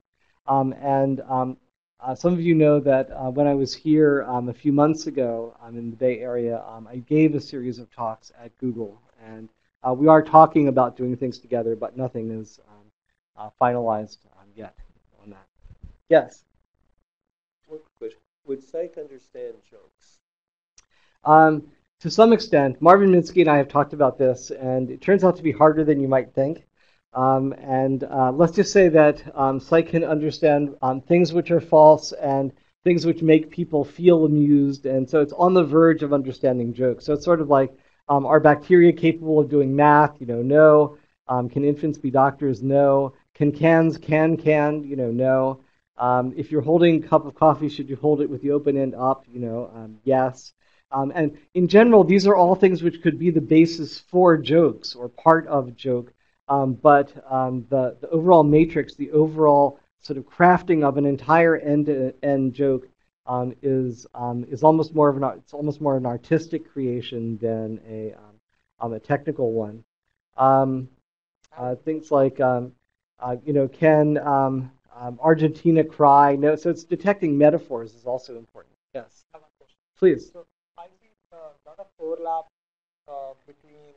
Some of you know that when I was here a few months ago in the Bay Area, I gave a series of talks at Google. And we are talking about doing things together, but nothing is finalized yet on that. Yes? One question. Would Cyc understand jokes? To some extent. Marvin Minsky and I have talked about this, and it turns out to be harder than you might think. Let's just say that Cyc can understand things which are false and things which make people feel amused, and so it's on the verge of understanding jokes. So it's sort of like, are bacteria capable of doing math? No. Can infants be doctors? No. Can cans can? No. If you're holding a cup of coffee, should you hold it with the open end up? Yes. And in general, these are all things which could be the basis for jokes or part of a joke. But the overall matrix, the overall sort of crafting of an entire end-to-end joke is almost more of an artistic creation than a technical one. Things like can Argentina cry? No. So it's detecting metaphors is also important. Yes. I have one question. Please. So I see a lot of overlap between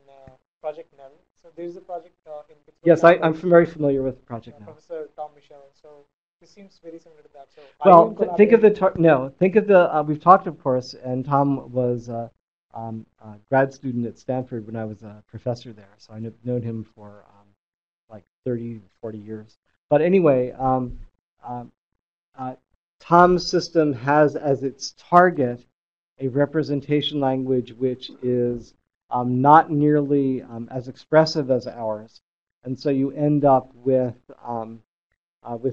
Project Null. So there is a project in Pittsburgh. Yes, I'm very familiar with Project Null. Professor Tom Michel. So this seems very similar to that. So well, think of the we've talked, of course, and Tom was a grad student at Stanford when I was a professor there. So I've known him for like 30, 40 years. But anyway, Tom's system has as its target a representation language which is not nearly as expressive as ours, and so you end up with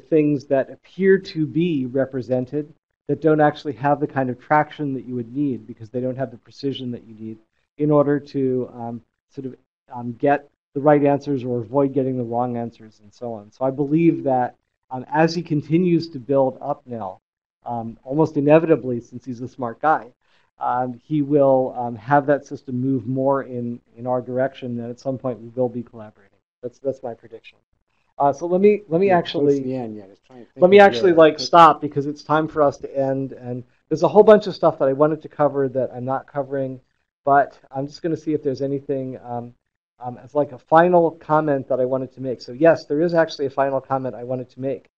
things that appear to be represented that don't actually have the kind of traction that you would need because they don't have the precision that you need in order to get the right answers or avoid getting the wrong answers and so on. So I believe that as he continues to build up now, almost inevitably, since he's a smart guy, he will have that system move more in our direction, and at some point we will be collaborating. That's my prediction. So let me actually stop because it's time for us to end, and there's a whole bunch of stuff that I wanted to cover that I'm not covering, but I'm just going to see if there's anything as like a final comment that I wanted to make. So yes, there is actually a final comment I wanted to make,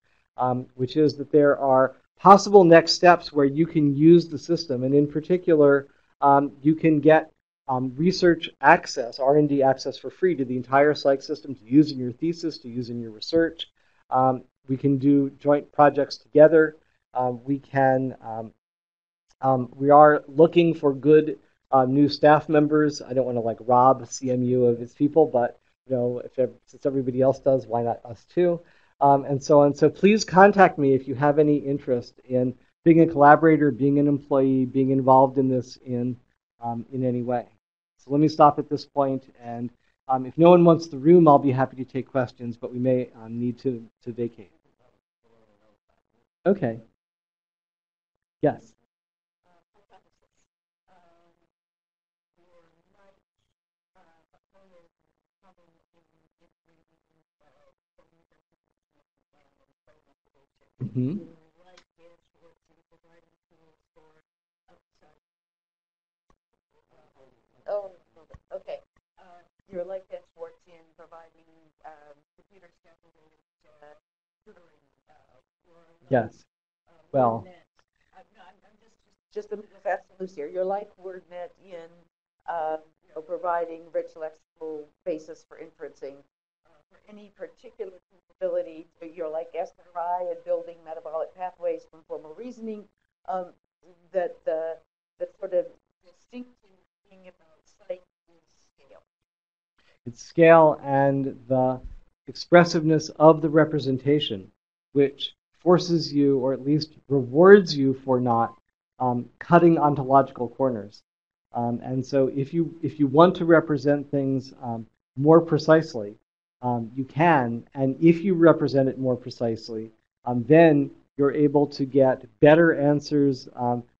which is that there are possible next steps where you can use the system, and in particular, you can get research access, R&D access for free to the entire Cyc system to use in your thesis, to use in your research. We can do joint projects together. We are looking for good new staff members. I don't want to like rob CMU of its people, but since everybody else does, why not us too? and so on. So please contact me if you have any interest in being a collaborator, being an employee, being involved in this in any way. So let me stop at this point, and if no one wants the room, I'll be happy to take questions, but we may need to vacate. Okay. Yes. Mm-hmm. Oh, okay. Your life experts in providing computer calculated tutoring. Yes. Well. I'm just a little fast and loose here. Your life word net in providing rich lexical basis for inferencing for any particular capability. You're like SRI and building metabolic pathways from formal reasoning. That the sort of distinctive thing about Cyc is scale. It's scale and the expressiveness of the representation, which forces you, or at least rewards you for not cutting ontological corners. And so if you want to represent things more precisely, you can. And if you represent it more precisely, then you're able to get better answers,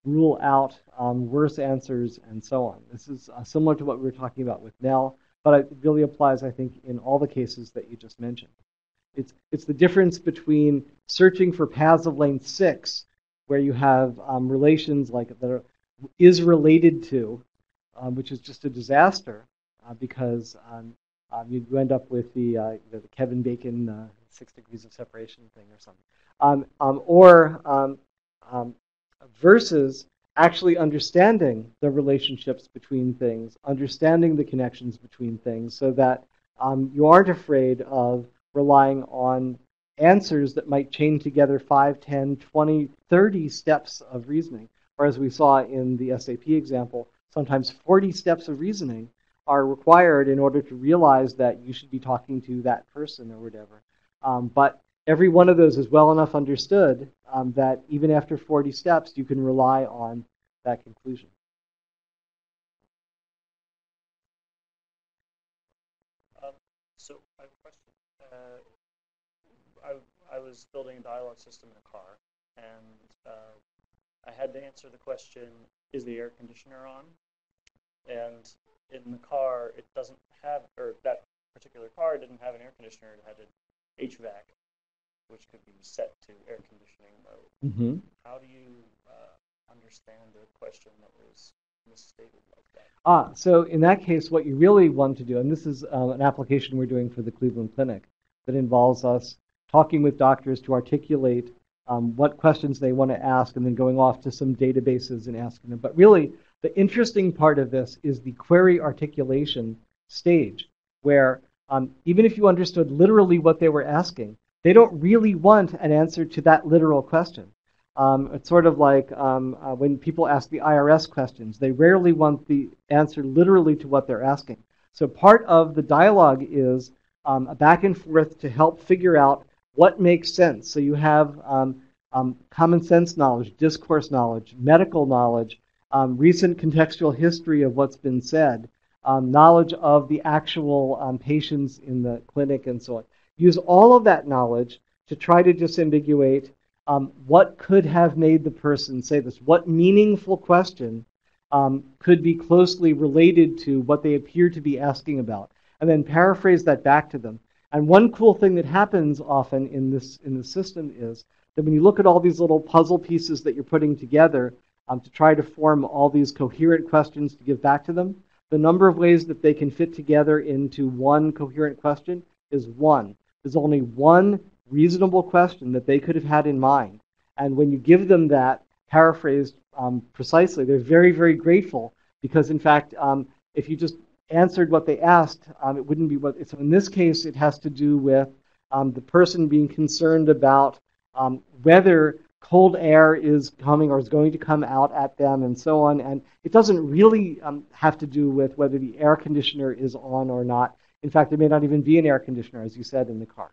rule out worse answers, and so on. This is similar to what we were talking about with Nell, but it really applies, I think, in all the cases that you just mentioned. It's the difference between searching for paths of length 6, where you have relations like that are is related to, which is just a disaster because you end up with the Kevin Bacon 6 degrees of separation thing or something, versus actually understanding the relationships between things, understanding the connections between things, so that you aren't afraid of relying on answers that might chain together 5, 10, 20, 30 steps of reasoning. Or as we saw in the SAP example, sometimes 40 steps of reasoning are required in order to realize that you should be talking to that person or whatever. But every one of those is well enough understood that even after 40 steps, you can rely on that conclusion. So I have a question. I was building a dialogue system in a car, and I had to answer the question, is the air conditioner on? And in the car, it doesn't have, or that particular car didn't have an air conditioner. It had an HVAC, which could be set to air conditioning mode. Mm-hmm. How do you understand the question that was misstated like that? So in that case, what you really want to do, and this is an application we're doing for the Cleveland Clinic that involves us talking with doctors to articulate what questions they want to ask and then going off to some databases and asking them. But really, the interesting part of this is the query articulation stage, where even if you understood literally what they were asking, they don't really want an answer to that literal question. It's sort of like when people ask the IRS questions. They rarely want the answer literally to what they're asking. So part of the dialogue is a back and forth to help figure out what makes sense. So you have common sense knowledge, discourse knowledge, medical knowledge, recent contextual history of what's been said, knowledge of the actual patients in the clinic, and so on. Use all of that knowledge to try to disambiguate what could have made the person say this. What meaningful question could be closely related to what they appear to be asking about, and then paraphrase that back to them. And one cool thing that happens often in the system is that when you look at all these little puzzle pieces that you're putting together to try to form all these coherent questions to give back to them, the number of ways that they can fit together into one coherent question is 1. There's only one reasonable question that they could have had in mind. And when you give them that paraphrased precisely, they're very, very grateful because, in fact, if you just answered what they asked, it wouldn't be what. So in this case, it has to do with the person being concerned about whether cold air is coming or is going to come out at them and so on. And it doesn't really have to do with whether the air conditioner is on or not. In fact, there may not even be an air conditioner, as you said, in the car.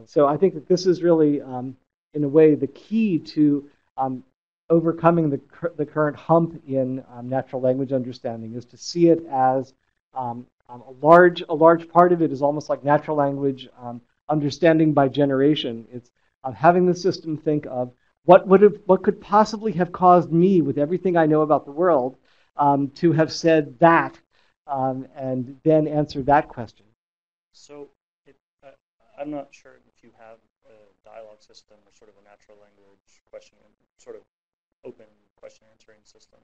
So I think that this is really, in a way, the key to overcoming the current hump in natural language understanding, is to see it as a large part of it is almost like natural language understanding by generation. It's having the system think of what could possibly have caused me, with everything I know about the world, to have said that, and then answer that question. So I'm not sure if you have a dialogue system or sort of a natural language question, sort of open question answering system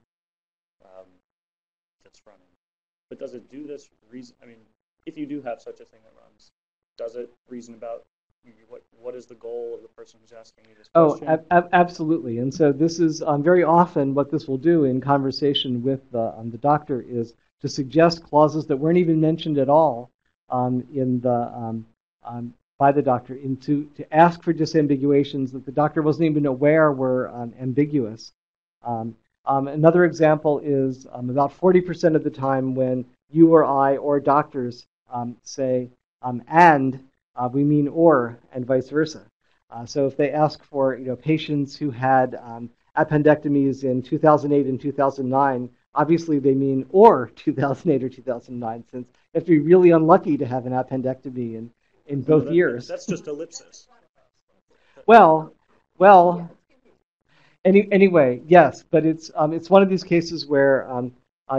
that's running. But does it do this reason? I mean, if you do have such a thing that runs, does it reason about what is the goal of the person who's asking you this question? Oh, absolutely. And so this is very often what this will do in conversation with the doctor, is to suggest clauses that weren't even mentioned at all by the doctor, to ask for disambiguations that the doctor wasn't even aware were ambiguous. Another example is about 40% of the time when you or I or doctors say and, we mean or, and vice versa. So if they ask for patients who had appendectomies in 2008 and 2009, obviously they mean or 2008 or 2009, since you have to be really unlucky to have an appendectomy in both years. That's just ellipsis. Well. Anyway, yes, but it's one of these cases where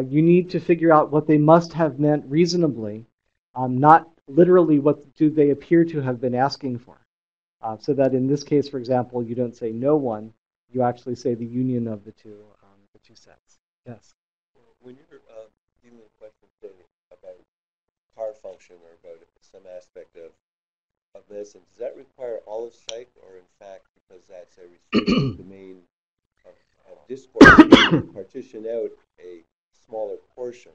you need to figure out what they must have meant reasonably, not literally what do they appear to have been asking for. So that in this case, for example, you don't say no one, you actually say the union of the two sets. Yes. When you're dealing with questions, say, about car function or about some aspect of this, and does that require all of Cyc, or in fact, because that's a restricted domain of discourse, partition out a smaller portion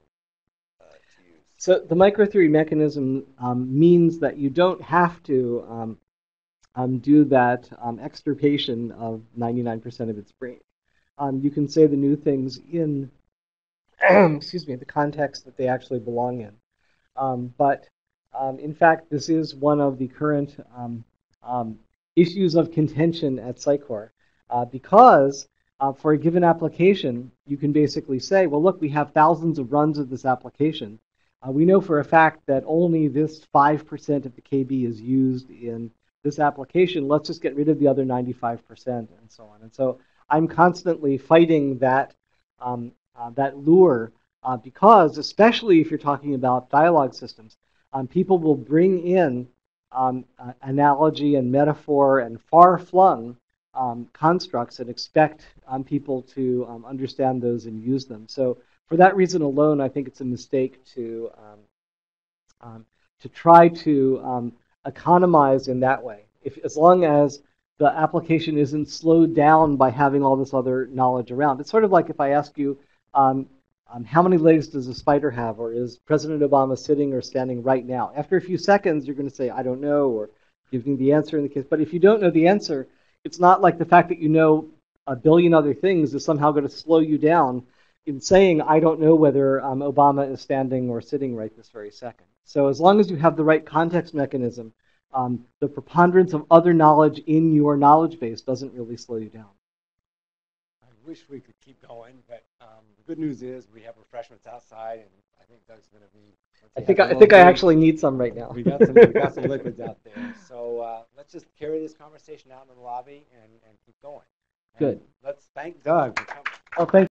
to use? So the microtheory mechanism means that you don't have to do that extirpation of 99% of its brain. You can say the new things in the context that they actually belong in. But in fact, this is one of the current issues of contention at Cycorp, because for a given application, you can basically say, well, look, we have thousands of runs of this application. We know for a fact that only this 5% of the KB is used in this application. Let's just get rid of the other 95% and so on. And so I'm constantly fighting that lure, because especially if you're talking about dialogue systems, people will bring in analogy and metaphor and far-flung constructs and expect people to understand those and use them. So for that reason alone, I think it's a mistake to try to economize in that way. As long as the application isn't slowed down by having all this other knowledge around. It's sort of like if I ask you, how many legs does a spider have, or is President Obama sitting or standing right now? After a few seconds, you're going to say, I don't know, or give me the answer in the case. But if you don't know the answer, it's not like the fact that you know a billion other things is somehow going to slow you down in saying, I don't know whether Obama is standing or sitting right this very second. So as long as you have the right context mechanism, the preponderance of other knowledge in your knowledge base doesn't really slow you down. I wish we could keep going, but the good news is we have refreshments outside, and I think Doug's going to be. I think I actually need some right now. We got some liquids out there. So let's just carry this conversation out in the lobby and keep going. Good. Let's thank Doug for coming. Oh, thank you.